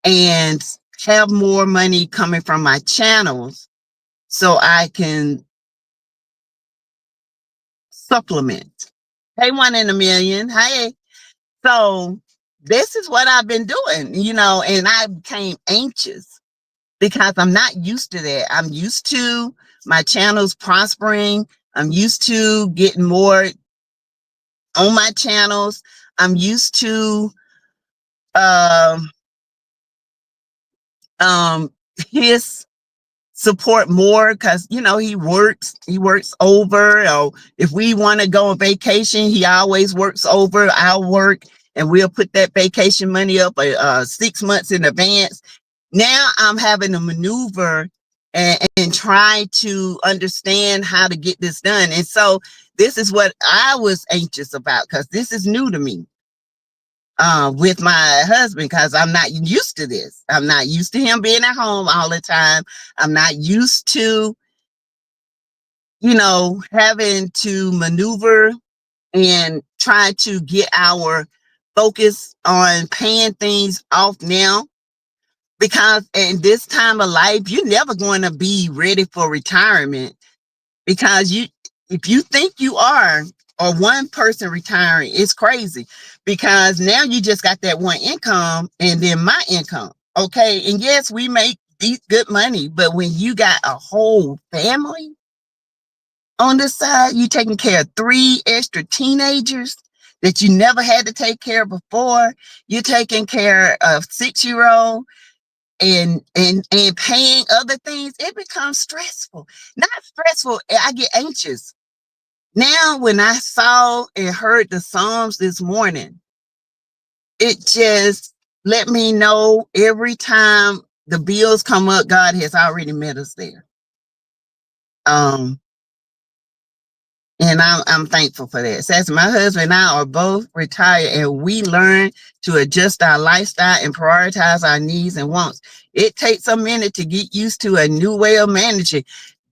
and have more money coming from my channels, so I can supplement. Hey, 1 in a million. Hey. So this is what I've been doing, you know, and I became anxious because I'm not used to that. I'm used to my channels prospering. I'm used to getting more on my channels. I'm used to his support more because, you know, he works over, or if we want to go on vacation, he always works over our work, and we'll put that vacation money up 6 months in advance. Now I'm having to maneuver and try to understand how to get this done. And so this is what I was anxious about, because this is new to me with my husband, because I'm not used to this. I'm not used to him being at home all the time. I'm not used to, you know, having to maneuver and try to get our focus on paying things off now. because in this time of life, you're never going to be ready for retirement, because if you think you are, or one person retiring, it's crazy, because now you just got that one income and then my income. Okay. And yes, we make good money, but when you got a whole family on the side, you taking care of 3 extra teenagers that you never had to take care of before. You're taking care of 6-year-old and paying other things. It becomes stressful. Not stressful, I get anxious. Now, when I saw and heard the Psalms this morning, it just let me know every time the bills come up, God has already met us there. And I'm thankful for that. Says my husband and I are both retired, and we learn to adjust our lifestyle and prioritize our needs and wants. It takes a minute to get used to a new way of managing.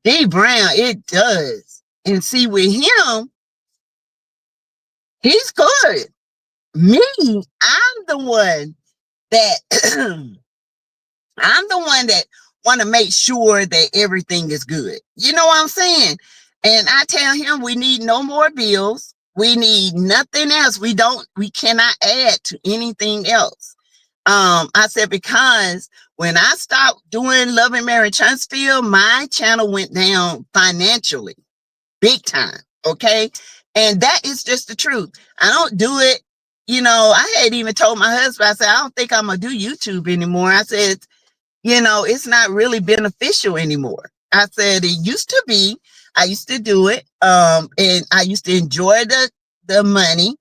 D Brown, it does. And see, with him, he's good. Me, I'm the one that I'm the one that want to make sure that everything is good. You know what I'm saying? And I tell him we need no more bills. We need nothing else. We cannot add to anything else. I said, because when I stopped doing Love and Marriage Huntsville, my channel went down financially, big time. Okay. And that is just the truth. I don't do it. You know, I had even told my husband, I said, I don't think I'm going to do YouTube anymore. I said, you know, it's not really beneficial anymore. I said, it used to be, I used to do it. And I used to enjoy the money.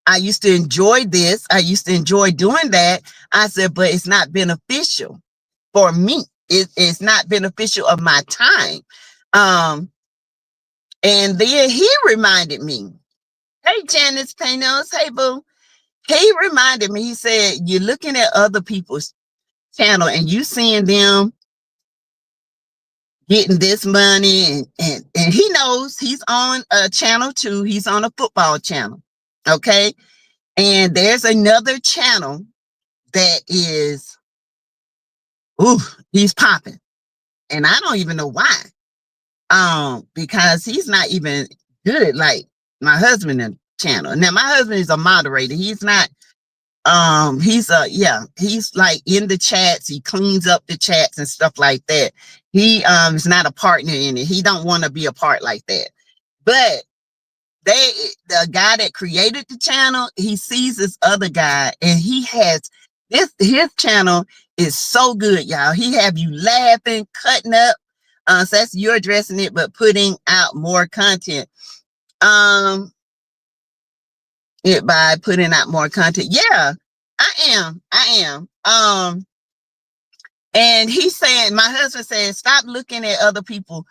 I used to enjoy this. I used to enjoy doing that. I said, but it's not beneficial for me. It's not beneficial of my time. And then he reminded me, hey, Janice Panos, hey, boo. He reminded me, he said, you're looking at other people's channel and you seeing them getting this money, and he knows he's on a channel too. He's on a football channel. Okay. And there's another channel that is, ooh, he's popping. And I don't even know why. Because he's not even good like my husband's channel. Now my husband is a moderator. He's not he's like in the chats. He cleans up the chats and stuff like that. He is not a partner in it. He don't want to be a part like that. But the guy that created the channel, he sees this other guy, and he has his channel is so good, y'all. He have you laughing, cutting up. So that's you're addressing it, but putting out more content. It by putting out more content. Yeah, I am. And he's saying, my husband saying, stop looking at other people,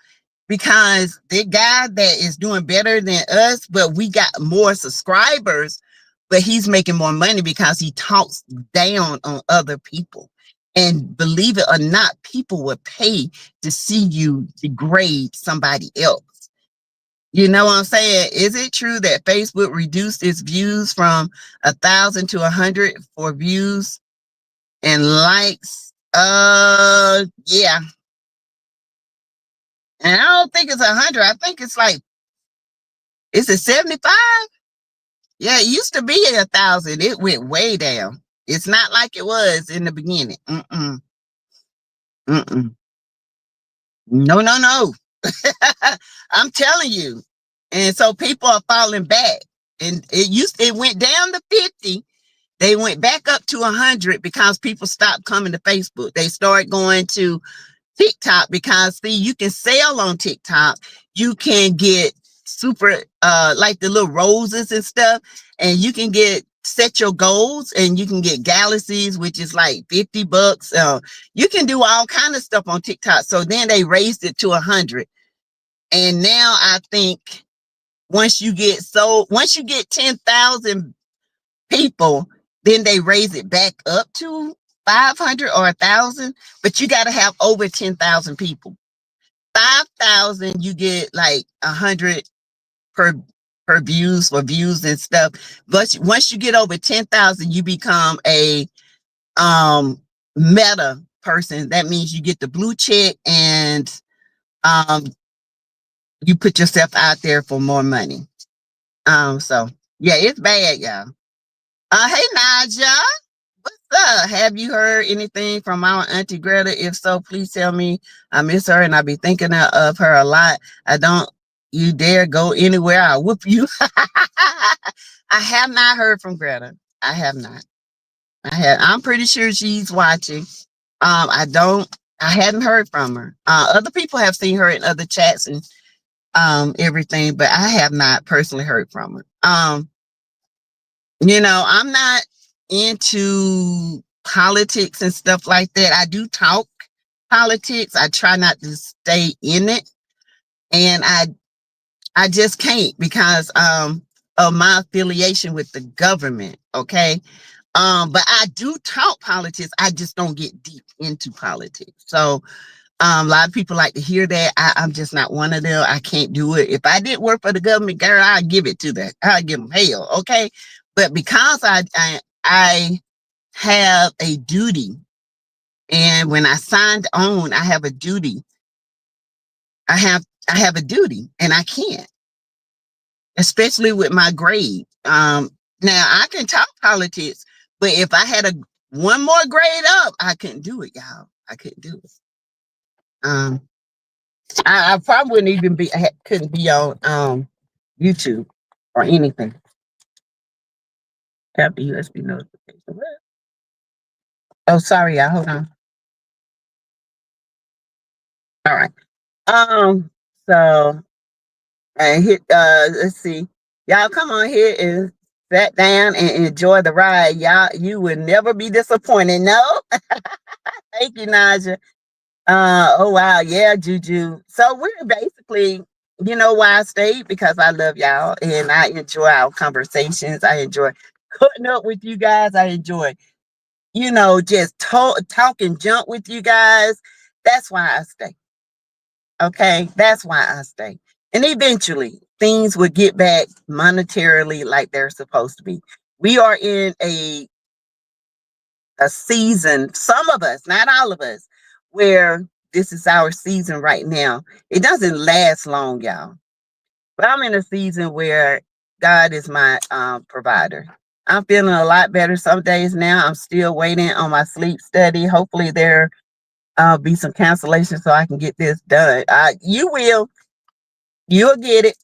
because the guy that is doing better than us, but we got more subscribers, but he's making more money because he talks down on other people. And believe it or not, people will pay to see you degrade somebody else. You know what I'm saying? Is it true that Facebook reduced its views from 1,000 to 100 for views and likes? Yeah. And I don't think it's 100. I think it's like, is it 75? Yeah, it used to be 1,000. It went way down. It's not like it was in the beginning. No. I'm telling you. And so people are falling back. And it went down to 50. They went back up to 100 because people stopped coming to Facebook. They started going to TikTok because, see, you can sell on TikTok. You can get super, like the little roses and stuff, and you can set your goals, and you can get galaxies, which is like $50. You can do all kind of stuff on TikTok. So then they raised it to 100. And now I think once you get 10,000 people, then they raise it back up to 500 or 1,000, but you got to have over 10,000 people. 5,000, you get like 100 per views for views and stuff. But once you get over 10,000, you become a meta person, that means you get the blue check and um you put yourself out there for more money. So yeah, it's bad, y'all. Hey Naja, what's up? Have you heard anything from our Auntie Greta? If so, please tell me. I miss her and I be thinking of her a lot. I don't you dare go anywhere, I'll whoop you. I have not heard from Greta. I have not. I'm pretty sure she's watching. I hadn't heard from her. Other people have seen her in other chats and everything, but I have not personally heard from her. I'm not into politics and stuff like that. I do talk politics. I try not to stay in it. And I just can't because of my affiliation with the government. Okay. But I do talk politics. I just don't get deep into politics. So a lot of people like to hear that. I'm just not one of them. I can't do it. If I did work for the government, girl, I'd give it to that. I'd give them hell. Okay. But because I have a duty, and when I signed on, I have a duty. I have a duty, and I can't, especially with my grade. Now I can talk politics, but if I had one more grade up, I couldn't do it, y'all. I couldn't do it. I probably wouldn't even couldn't be on YouTube or anything. Tap the USB notification. Oh, sorry, y'all. Hold on. All right. So and hit let's see. Y'all come on here and sit down and enjoy the ride. Y'all, you will never be disappointed. No. Thank you, Naja. Oh wow, yeah, Juju. So we're basically, why I stayed, because I love y'all and I enjoy our conversations. I enjoy putting up with you guys. I enjoy, just talking junk with you guys. That's why I stay. Okay, that's why I stay. And eventually things will get back monetarily like they're supposed to be. We are in a season, some of us, not all of us, where this is our season right now. It doesn't last long, y'all. But I'm in a season where God is my provider. I'm feeling a lot better some days now. I'm still waiting on my sleep study. Hopefully there be some cancellation so I can get this done. You'll get it.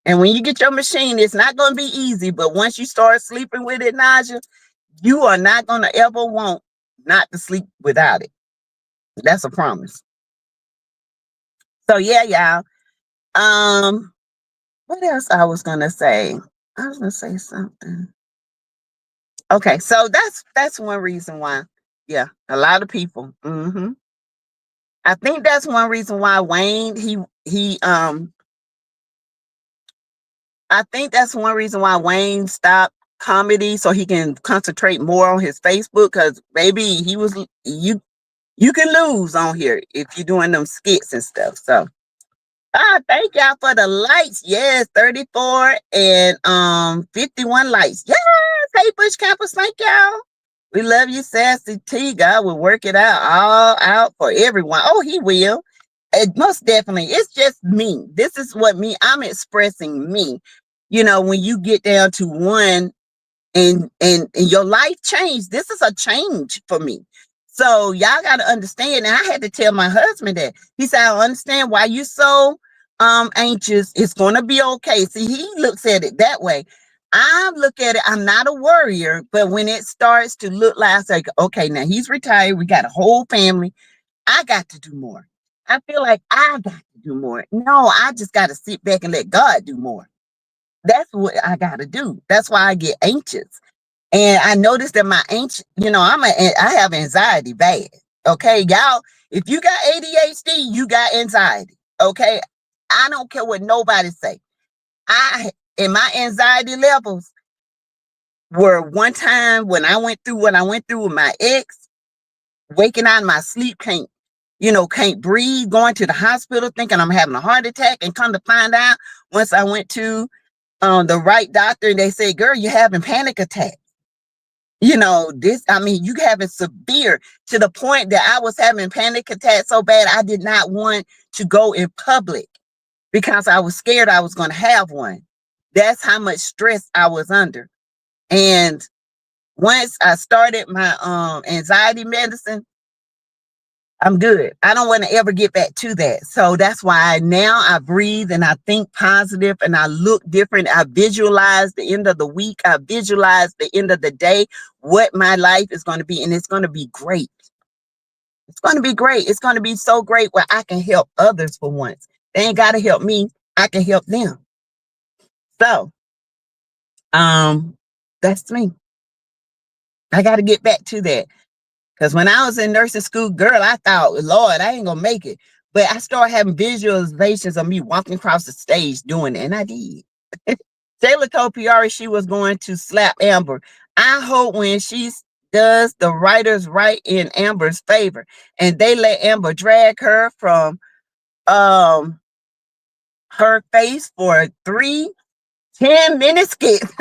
And when you get your machine, it's not going to be easy. But once you start sleeping with it, Naja, you are not going to ever want not to sleep without it. That's a promise. So yeah, y'all. What else I was gonna say? I was gonna say something. Okay, so that's one reason why. Yeah, a lot of people. I think that's one reason why Wayne I think that's one reason why Wayne stopped comedy so he can concentrate more on his Facebook, because maybe you can lose on here if you're doing them skits and stuff. So thank y'all for the likes. Yes, 34 and 51 likes. Yes, hey Bush Campers, thank y'all. We love you, Sassy T. God will work it all out for everyone. Oh, he will. Most definitely. It's just me. This is what I'm expressing me. When you get down to one and your life changed, this is a change for me. So y'all got to understand. And I had to tell my husband that. He said, I don't understand why you so anxious. It's going to be okay. See, he looks at it that way. I look at it, I'm not a worrier, but when it starts to look like, okay, now he's retired, we got a whole family, I got to do more. I feel like I got to do more. No, I just got to sit back and let God do more. That's what I got to do. That's why I get anxious. And I noticed that my I have anxiety bad. Okay, y'all, if you got ADHD, you got anxiety. Okay, I don't care what nobody say. In my anxiety levels were one time when I went through what I went through with my ex, waking out of my sleep, can't breathe, going to the hospital thinking I'm having a heart attack, and come to find out once I went to the right doctor and they said, girl, you're having panic attacks. You know, this, I mean, you have it severe to the point that I was having panic attacks so bad I did not want to go in public because I was scared I was going to have one. That's how much stress I was under. And once I started my anxiety medicine, I'm good. I don't want to ever get back to that. So that's why now I breathe and I think positive and I look different. I visualize the end of the week. I visualize the end of the day, what my life is going to be. And it's going to be great. It's going to be great. It's going to be so great where I can help others for once. They ain't got to help me. I can help them. So, that's me. I got to get back to that. Because when I was in nursing school, girl, I thought, Lord, I ain't going to make it. But I started having visualizations of me walking across the stage doing it, and I did. Taylor told Piari she was going to slap Amber. I hope when she does, the writers write in Amber's favor, and they let Amber drag her from her face for 3 10-minute skits.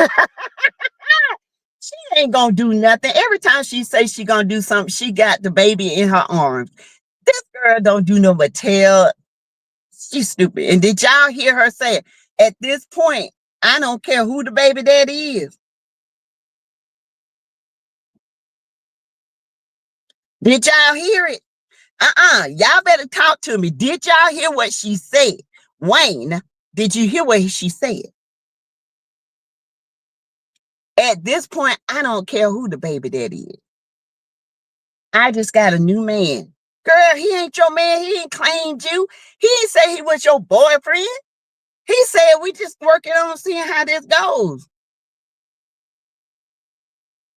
She ain't gonna do nothing. Every time she says she gonna do something, she got the baby in her arms. This girl don't do no but tell. She's stupid. And did y'all hear her say it? At this point, I don't care who the baby daddy is. Did y'all hear it? Y'all better talk to me. Did y'all hear what she said? Wayne, did you hear what she said? At this point, I don't care who the baby daddy is. I just got a new man. Girl, he ain't your man. He ain't claimed you. He ain't say he was your boyfriend. He said we just working on seeing how this goes.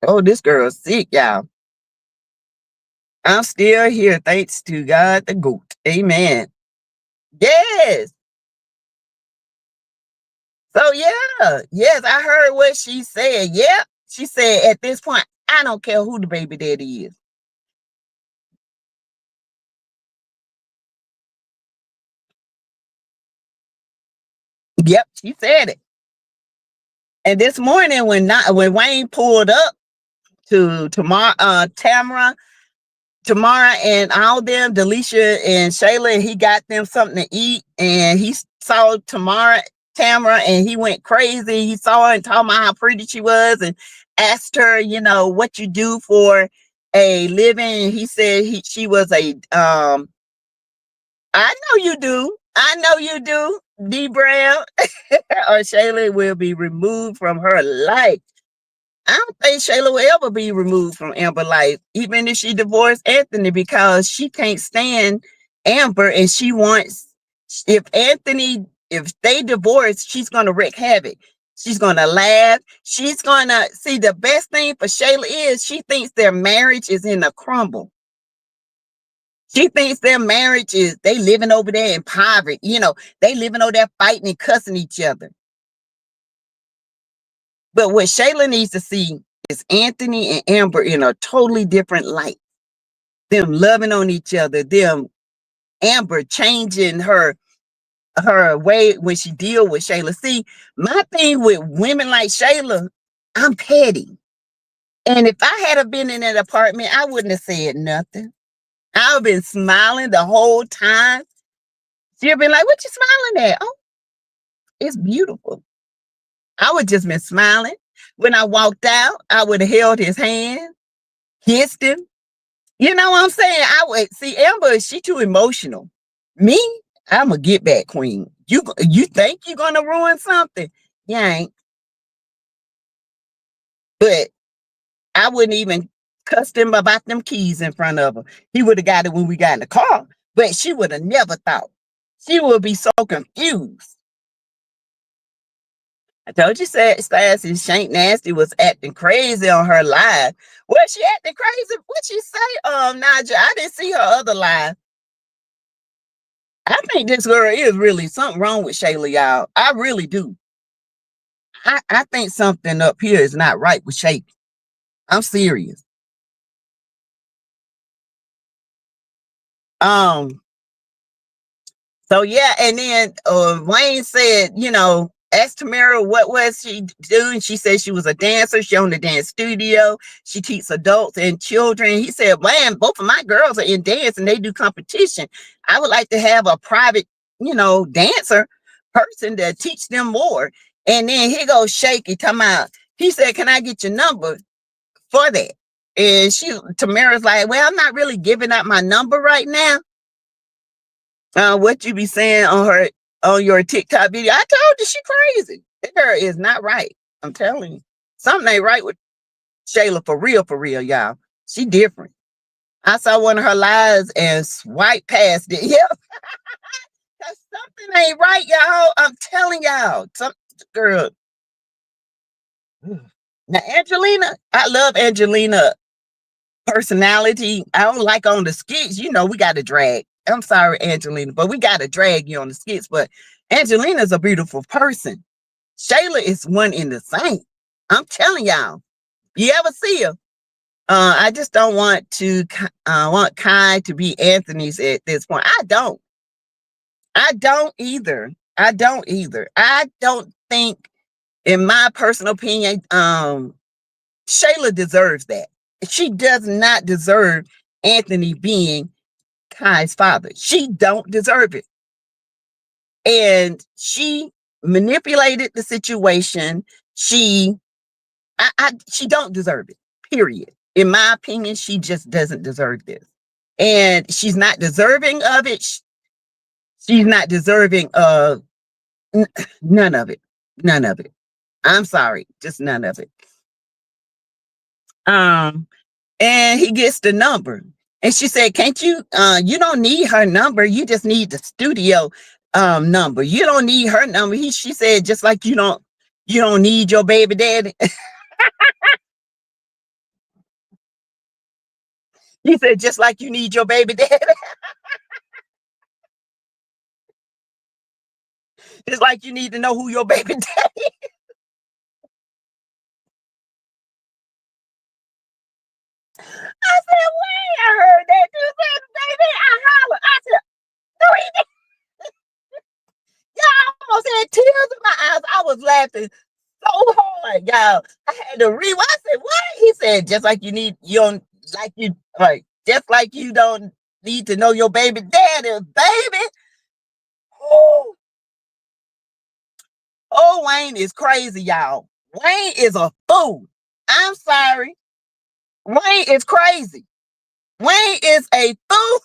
Oh, this girl's sick, y'all. I'm still here, thanks to God the goat. Amen. Yes. So yeah, yes, I heard what she said. Yep. She said at this point, I don't care who the baby daddy is. Yep, she said it. And this morning when Wayne pulled up to Tamara and all them, Delisha and Shayla, and he got them something to eat, and he saw Tamara, and he went crazy. He saw her and told her how pretty she was and asked her, you know, what you do for a living. And he said she was a I know you do. I know you do, D Brown. Or Shayla will be removed from her life. I don't think Shayla will ever be removed from Amber's life, even if she divorced Anthony, because she can't stand Amber and she wants, if they divorce, she's going to wreak havoc. She's going to laugh. She's going to see, the best thing for Shayla is she thinks their marriage is in a crumble. She thinks their marriage is, they living over there in poverty. You know, they living over there fighting and cussing each other. But what Shayla needs to see is Anthony and Amber in a totally different light. Them loving on each other. Them, Amber changing her way when she deal with Shayla. See, my thing with women like Shayla, I'm petty. And if I had been in that apartment, I wouldn't have said nothing. I've been smiling the whole time. She'd been like, what you smiling at? Oh, it's beautiful. I would just been smiling. When I walked out, I would have held his hand, kissed him. You know what I'm saying? I would see Amber, she too emotional. Me, I'm a get back queen. You think you're gonna ruin something? You ain't. But I wouldn't even cuss him about them keys in front of her. He would have got it when we got in the car, but she would have never thought. She would be so confused. I told you, Sassy Shank Nasty was acting crazy on her live. Was she acting crazy? What'd she say? Naja, I didn't see her other live. I think this girl is really something wrong with Shayla, y'all. I really do. I think something up here is not right with Shayla. I'm serious. So yeah, and then Wayne said, you know, asked Tamara what was she doing. She said she was a dancer. She owned a dance studio. She teaches adults and children. He said, man, both of my girls are in dance and they do competition. I would like to have a private, dancer person to teach them more. And then here goes Shaky talking about, he said, can I get your number for that? And Tamara's like, well, I'm not really giving out my number right now. What you be saying on your TikTok video? I told you she crazy. That girl is not right. I'm telling you. Something ain't right with Shayla for real, y'all. She different. I saw one of her lives and swiped past it. Yeah. Something ain't right, y'all. I'm telling y'all. Girl. Now, Angelina, I love Angelina personality. I don't like on the skits. We got to drag. I'm sorry, Angelina, but we got to drag you on the skits. But Angelina's a beautiful person. Shayla is one in the same. I'm telling y'all. You ever see her? I just don't want Kai to be Anthony's at this point. I don't either. I don't think, in my personal opinion, Shayla deserves that. She does not deserve Anthony being Kai's father. She don't deserve it. And she manipulated the situation. She don't deserve it, period. In my opinion, she just doesn't deserve this. And she's not deserving of it. She's not deserving of none of it. None of it. I'm sorry, just none of it. And he gets the number. And she said, can't you, you don't need her number. You just need the studio number. You don't need her number. She said, just like you don't need your baby daddy. He said, just like you need your baby daddy. Just like you need to know who your baby daddy is. I said, wait, I heard that. You said, baby, I hollered. I said, no, he didn't. Y'all almost had tears in my eyes. I was laughing so hard, y'all. I had to rewind. I said, what? He said, just like just like you don't need to know your baby daddy, baby. Oh, Wayne is crazy, y'all. Wayne is a fool. I'm sorry. Wayne is crazy. Wayne is a fool.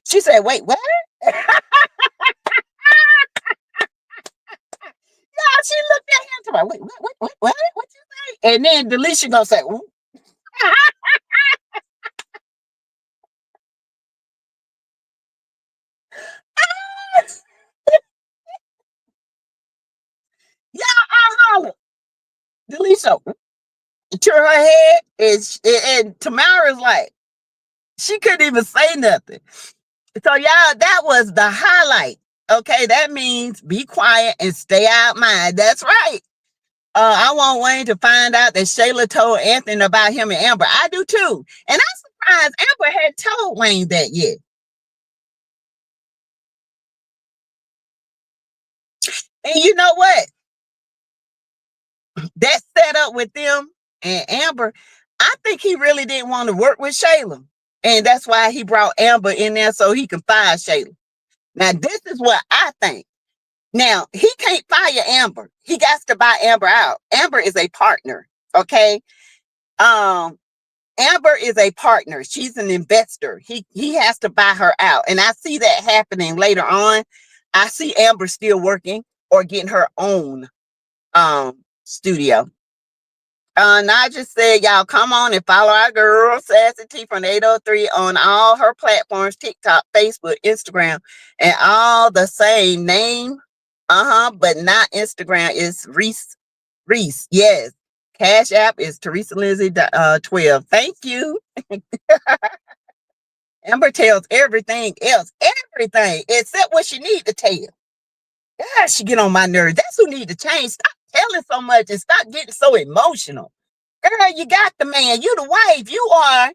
She said, wait, what? Yeah, she looked at him to like, wait, what you say? And then Delisha gonna say, ooh. Yeah, I holler. Delisha turn her head and Tamara's like, she couldn't even say nothing. So y'all, that was the highlight. Okay, that means be quiet and stay out mind. That's right. I want Wayne to find out that Shayla told Anthony about him and Amber. I do too. And I'm surprised Amber had told Wayne that yet. And you know what? That set up with them and Amber, I think he really didn't want to work with Shayla. And that's why he brought Amber in there so he can fire Shayla. Now, this is what I think. Now, he can't fire Amber. He got to buy Amber out. Amber is a partner, okay? Amber is a partner. She's an investor. He has to buy her out. And I see that happening later on. I see Amber still working or getting her own studio. And I just said, y'all come on and follow our girl SASSYTEA from 803 on all her platforms, TikTok, Facebook, Instagram, and all the same name. But not Instagram. Is Reese. Yes. Cash App is Teresa Lindsay 12. Thank you. Amber tells everything else, everything except what she need to tell. God, she get on my nerves. That's who need to change. Stop telling so much and stop getting so emotional. Girl, you got the man. You the wife. You are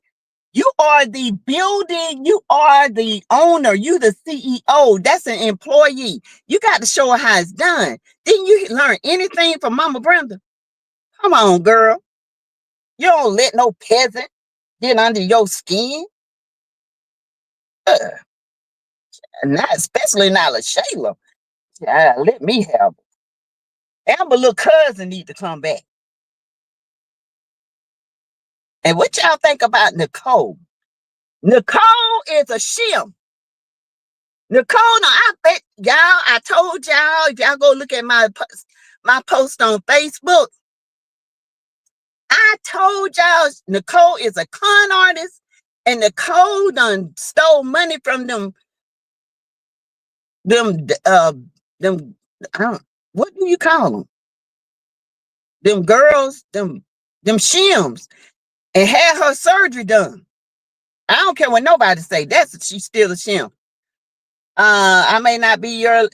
You are the building. You are the owner. You the CEO. That's an employee. You got to show her how it's done. Didn't you learn anything from Mama Brenda? Come on, girl. You don't let no peasant get under your skin. Uh, Not especially not a Shayla. Yeah, let me have it. Amber little cousin need to come back. And what y'all think about Nicole? Nicole is a shim. Nicole, no, I bet y'all, I told y'all, if y'all go look at my post on Facebook, I told y'all Nicole is a con artist, and Nicole done stole money from them, I don't, what do you call them? Them girls, them shims, and had her surgery done. I don't care what nobody say. She's still a shim. I may not be your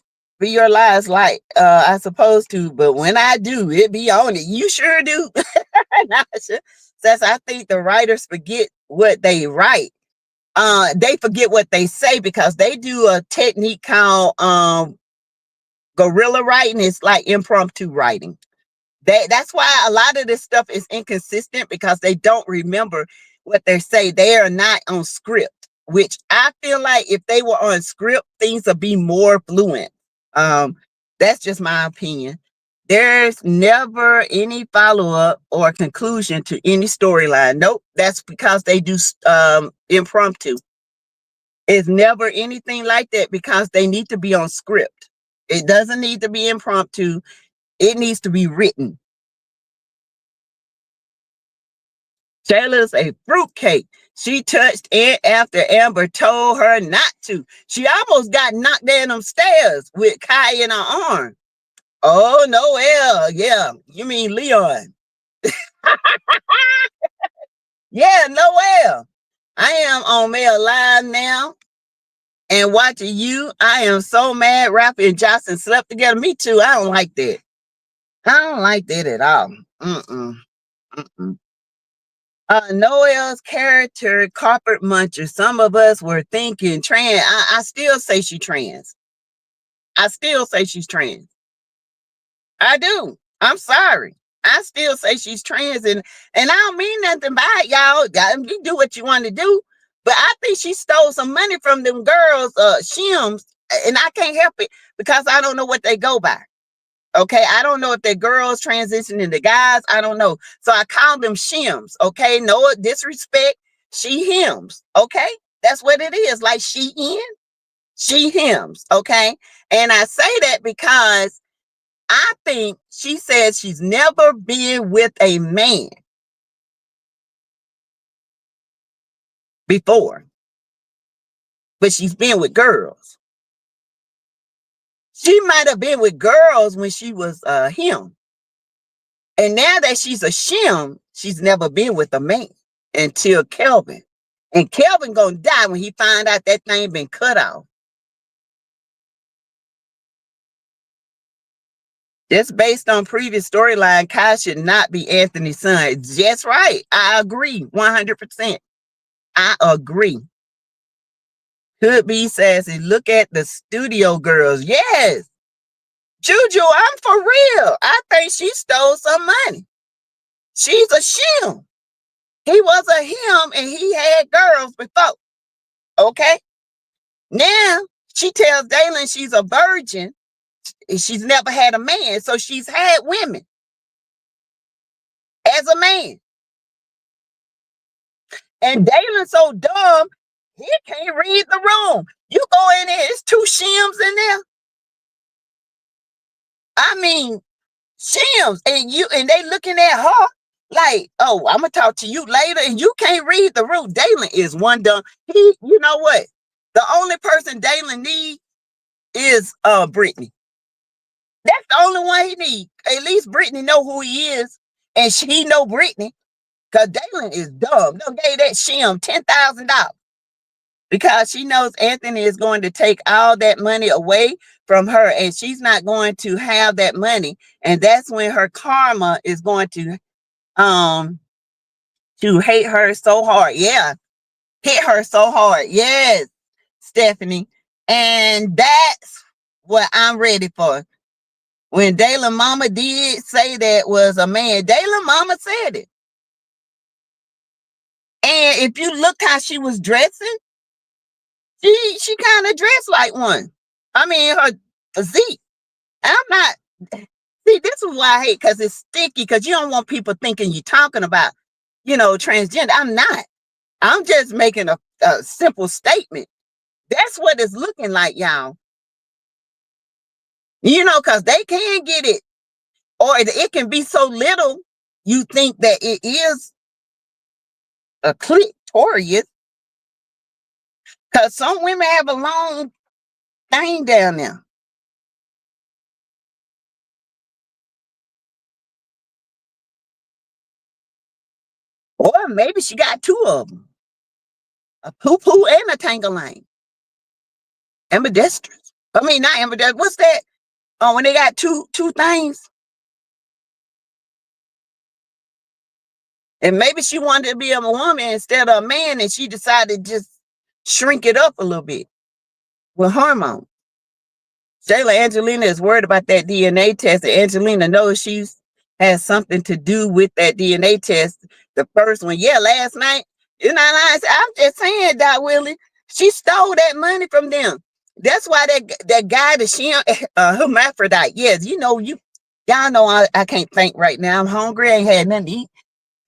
last light, I supposed to, but when I do, it be on it. You sure do. Says I think the writers forget what they write. They forget what they say because they do a technique called guerrilla writing. It's like impromptu writing. That's why a lot of this stuff is inconsistent because they don't remember what they say. They are not on script, which I feel like if they were on script, things would be more fluent. That's just my opinion. There's never any follow-up or conclusion to any storyline. Nope, that's because they do impromptu. It's never anything like that because they need to be on script. It doesn't need to be impromptu. It needs to be written. Shayla's a fruitcake. She touched Aunt after Amber told her not to. She almost got knocked down them stairs with Kai in her arm. Oh, Noel. Yeah, you mean Leon. Yeah, Noel. I am on Mail Live now and watching you. I am so mad Rafi and Johnson slept together. Me too. I don't like that. I don't like that at all. Noel's character, carpet muncher. Some of us were thinking trans. I still say she's trans. I still say she's trans. I do. I'm sorry. I still say she's trans, and I don't mean nothing by it, y'all. You do what you want to do, but I think she stole some money from them girls, shims, and I can't help it because I don't know what they go by. Okay, I don't know if they're girls transitioning to guys. I don't know. So I call them shims. Okay, no disrespect. She hims. Okay, that's what it is. Like she in, she hims. Okay, and I say that because I think she says she's never been with a man before, but she's been with girls. She might have been with girls when she was him. And now that she's a shim, she's never been with a man until Kelvin. And Kelvin gonna die when he find out that thing been cut off. Just based on previous storyline, Kai should not be Anthony's son. Just right. I agree 100%. I agree. Could be sassy. Look at the studio girls. Yes. Juju, I'm for real. I think she stole some money. She's a shim. He was a him and he had girls before. Okay. Now she tells Daylon she's a virgin. She's never had a man. So she's had women as a man. And Daylon's so dumb, he can't read the room. You go in there, it's two shims in there. I mean, shims, and they looking at her like, oh, I'm gonna talk to you later, and you can't read the room. Daylon is one dumb. You know what? The only person Daylon needs is Brittany. That's the only one he needs. At least Brittany know who he is, and she know Brittany. Cause Daylon is dumb. Don't gave that shim $10,000 because she knows Anthony is going to take all that money away from her, and she's not going to have that money. And that's when her karma is going to hate her so hard. Yeah, hit her so hard. Yes, Stephanie. And that's what I'm ready for. When Daylon mama did say that was a man, Daylon mama said it. And if you look how she was dressing, she kind of dressed like one. I mean, her physique. I'm not, see, this is why I hate, because it's sticky, because you don't want people thinking you're talking about, transgender. I'm not. I'm just making a simple statement. That's what it's looking like, y'all. Because they can get it, or it can be so little, you think that it is a clitoris, because some women have a long thing down there. Or maybe she got two of them, a poo-poo and a tangerine. Ambidextrous. I mean, not ambidextrous. What's that? Oh, when they got two things. And maybe she wanted to be a woman instead of a man, and she decided to just shrink it up a little bit with hormones. Shayla Angelina is worried about that DNA test, and Angelina knows she's has something to do with that DNA test. The first one, yeah, last night. I'm just saying, Doc Willie, she stole that money from them. That's why that guy, the hermaphrodite. Yes, y'all know I can't think right now. I'm hungry. I ain't had nothing to eat.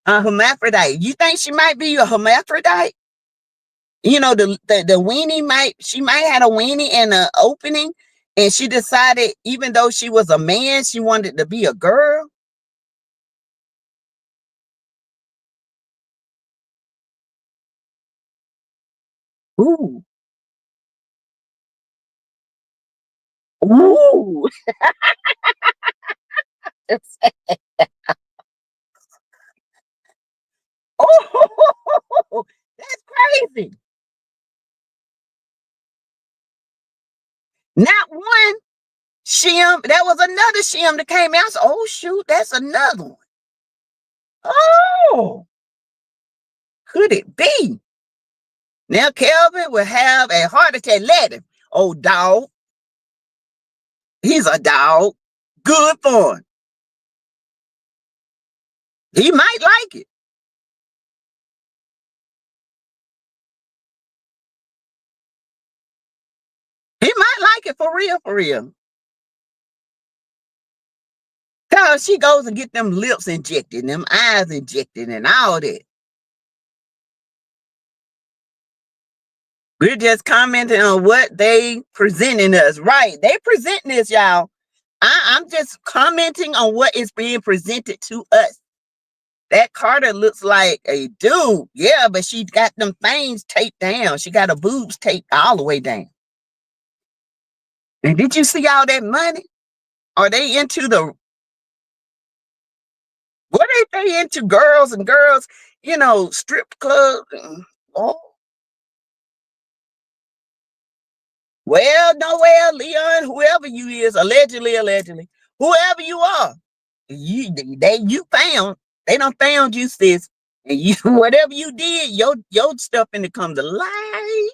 Hermaphrodite. You think she might be a hermaphrodite? The weenie she might have a weenie and an opening, and she decided, even though she was a man, she wanted to be a girl. Ooh. Ooh. Oh, that's crazy. Not one shim. That was another shim that came out. So, oh, shoot, that's another one. Oh, could it be? Now Kelvin will have a heart attack. Let him. Oh, dog. He's a dog. Good for him. He might like it. He might like it for real, for real. Cause she goes and get them lips injected, them eyes injected, and all that. We're just commenting on what they presenting us. Right. They presenting this, y'all. I'm just commenting on what is being presented to us. That Carter looks like a dude. Yeah, but she got them things taped down. She got her boobs taped all the way down. And did you see all that money? Are they into what are they into? Girls and girls, strip clubs. Oh. Well, Noel, Leon, whoever you is, allegedly, whoever you are, you found, they done found you, sis. And you, whatever you did, your stuff in to come to light.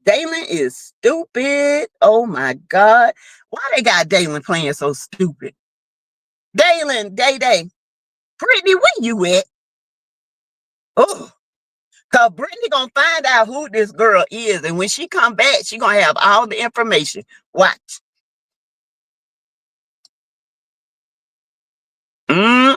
Daylon is stupid. Oh my God. Why they got Daylon playing so stupid? Daylon, Day. Brittany, where you at? Oh, cause Brittany gonna find out who this girl is. And when she come back, she gonna have all the information. Watch. Mm.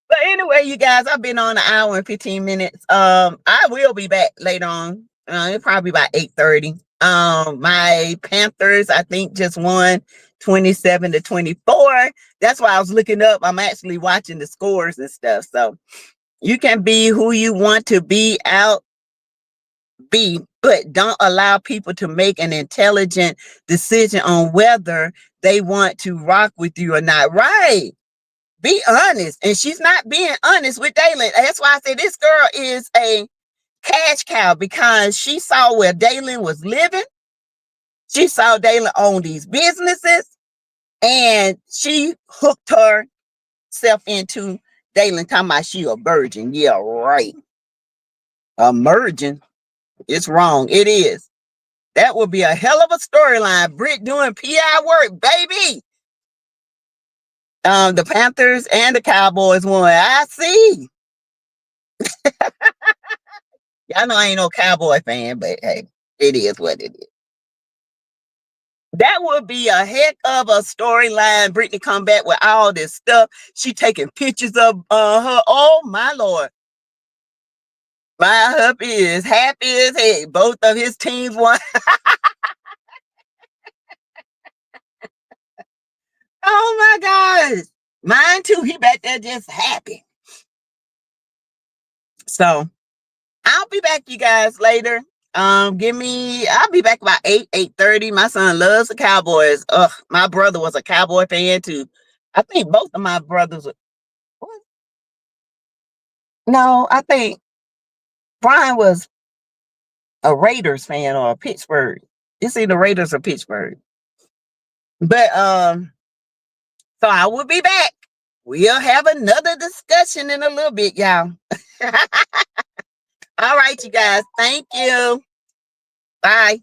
But anyway, you guys, I've been on an hour and 15 minutes. I will be back later on. It's probably about 8:30. My Panthers, I think, just won 27-24. That's why I was looking up. I'm actually watching the scores and stuff. So you can be who you want to be but don't allow people to make an intelligent decision on whether they want to rock with you or not. Right. Be honest. And she's not being honest with Daylon. That's why I say this girl is a cash cow, because she saw where Daylon was living. She saw Daylon own these businesses. And she hooked herself into Dalen talking about she a virgin. Yeah, right. A virgin. It's wrong. It is. That would be a hell of a storyline. Britt doing PI work, baby. The Panthers and the Cowboys won. I see. Y'all know I ain't no Cowboy fan, but hey, it is what it is. That would be a heck of a storyline. Brittany come back with all this stuff. She taking pictures of her. Oh my Lord. My hubby is happy as heck. Both of his teams won. Oh my gosh. Mine too. He back there just happy. So I'll be back, you guys, later. I'll be back about 8:30. My son loves the Cowboys. Ugh, my brother was a Cowboy fan too. I think both of my brothers were. What? No, I think Brian was a Raiders fan or a Pittsburgh. It's either Raiders or Pittsburgh. But so I will be back. We'll have another discussion in a little bit, y'all. All right, you guys. Thank you. Bye.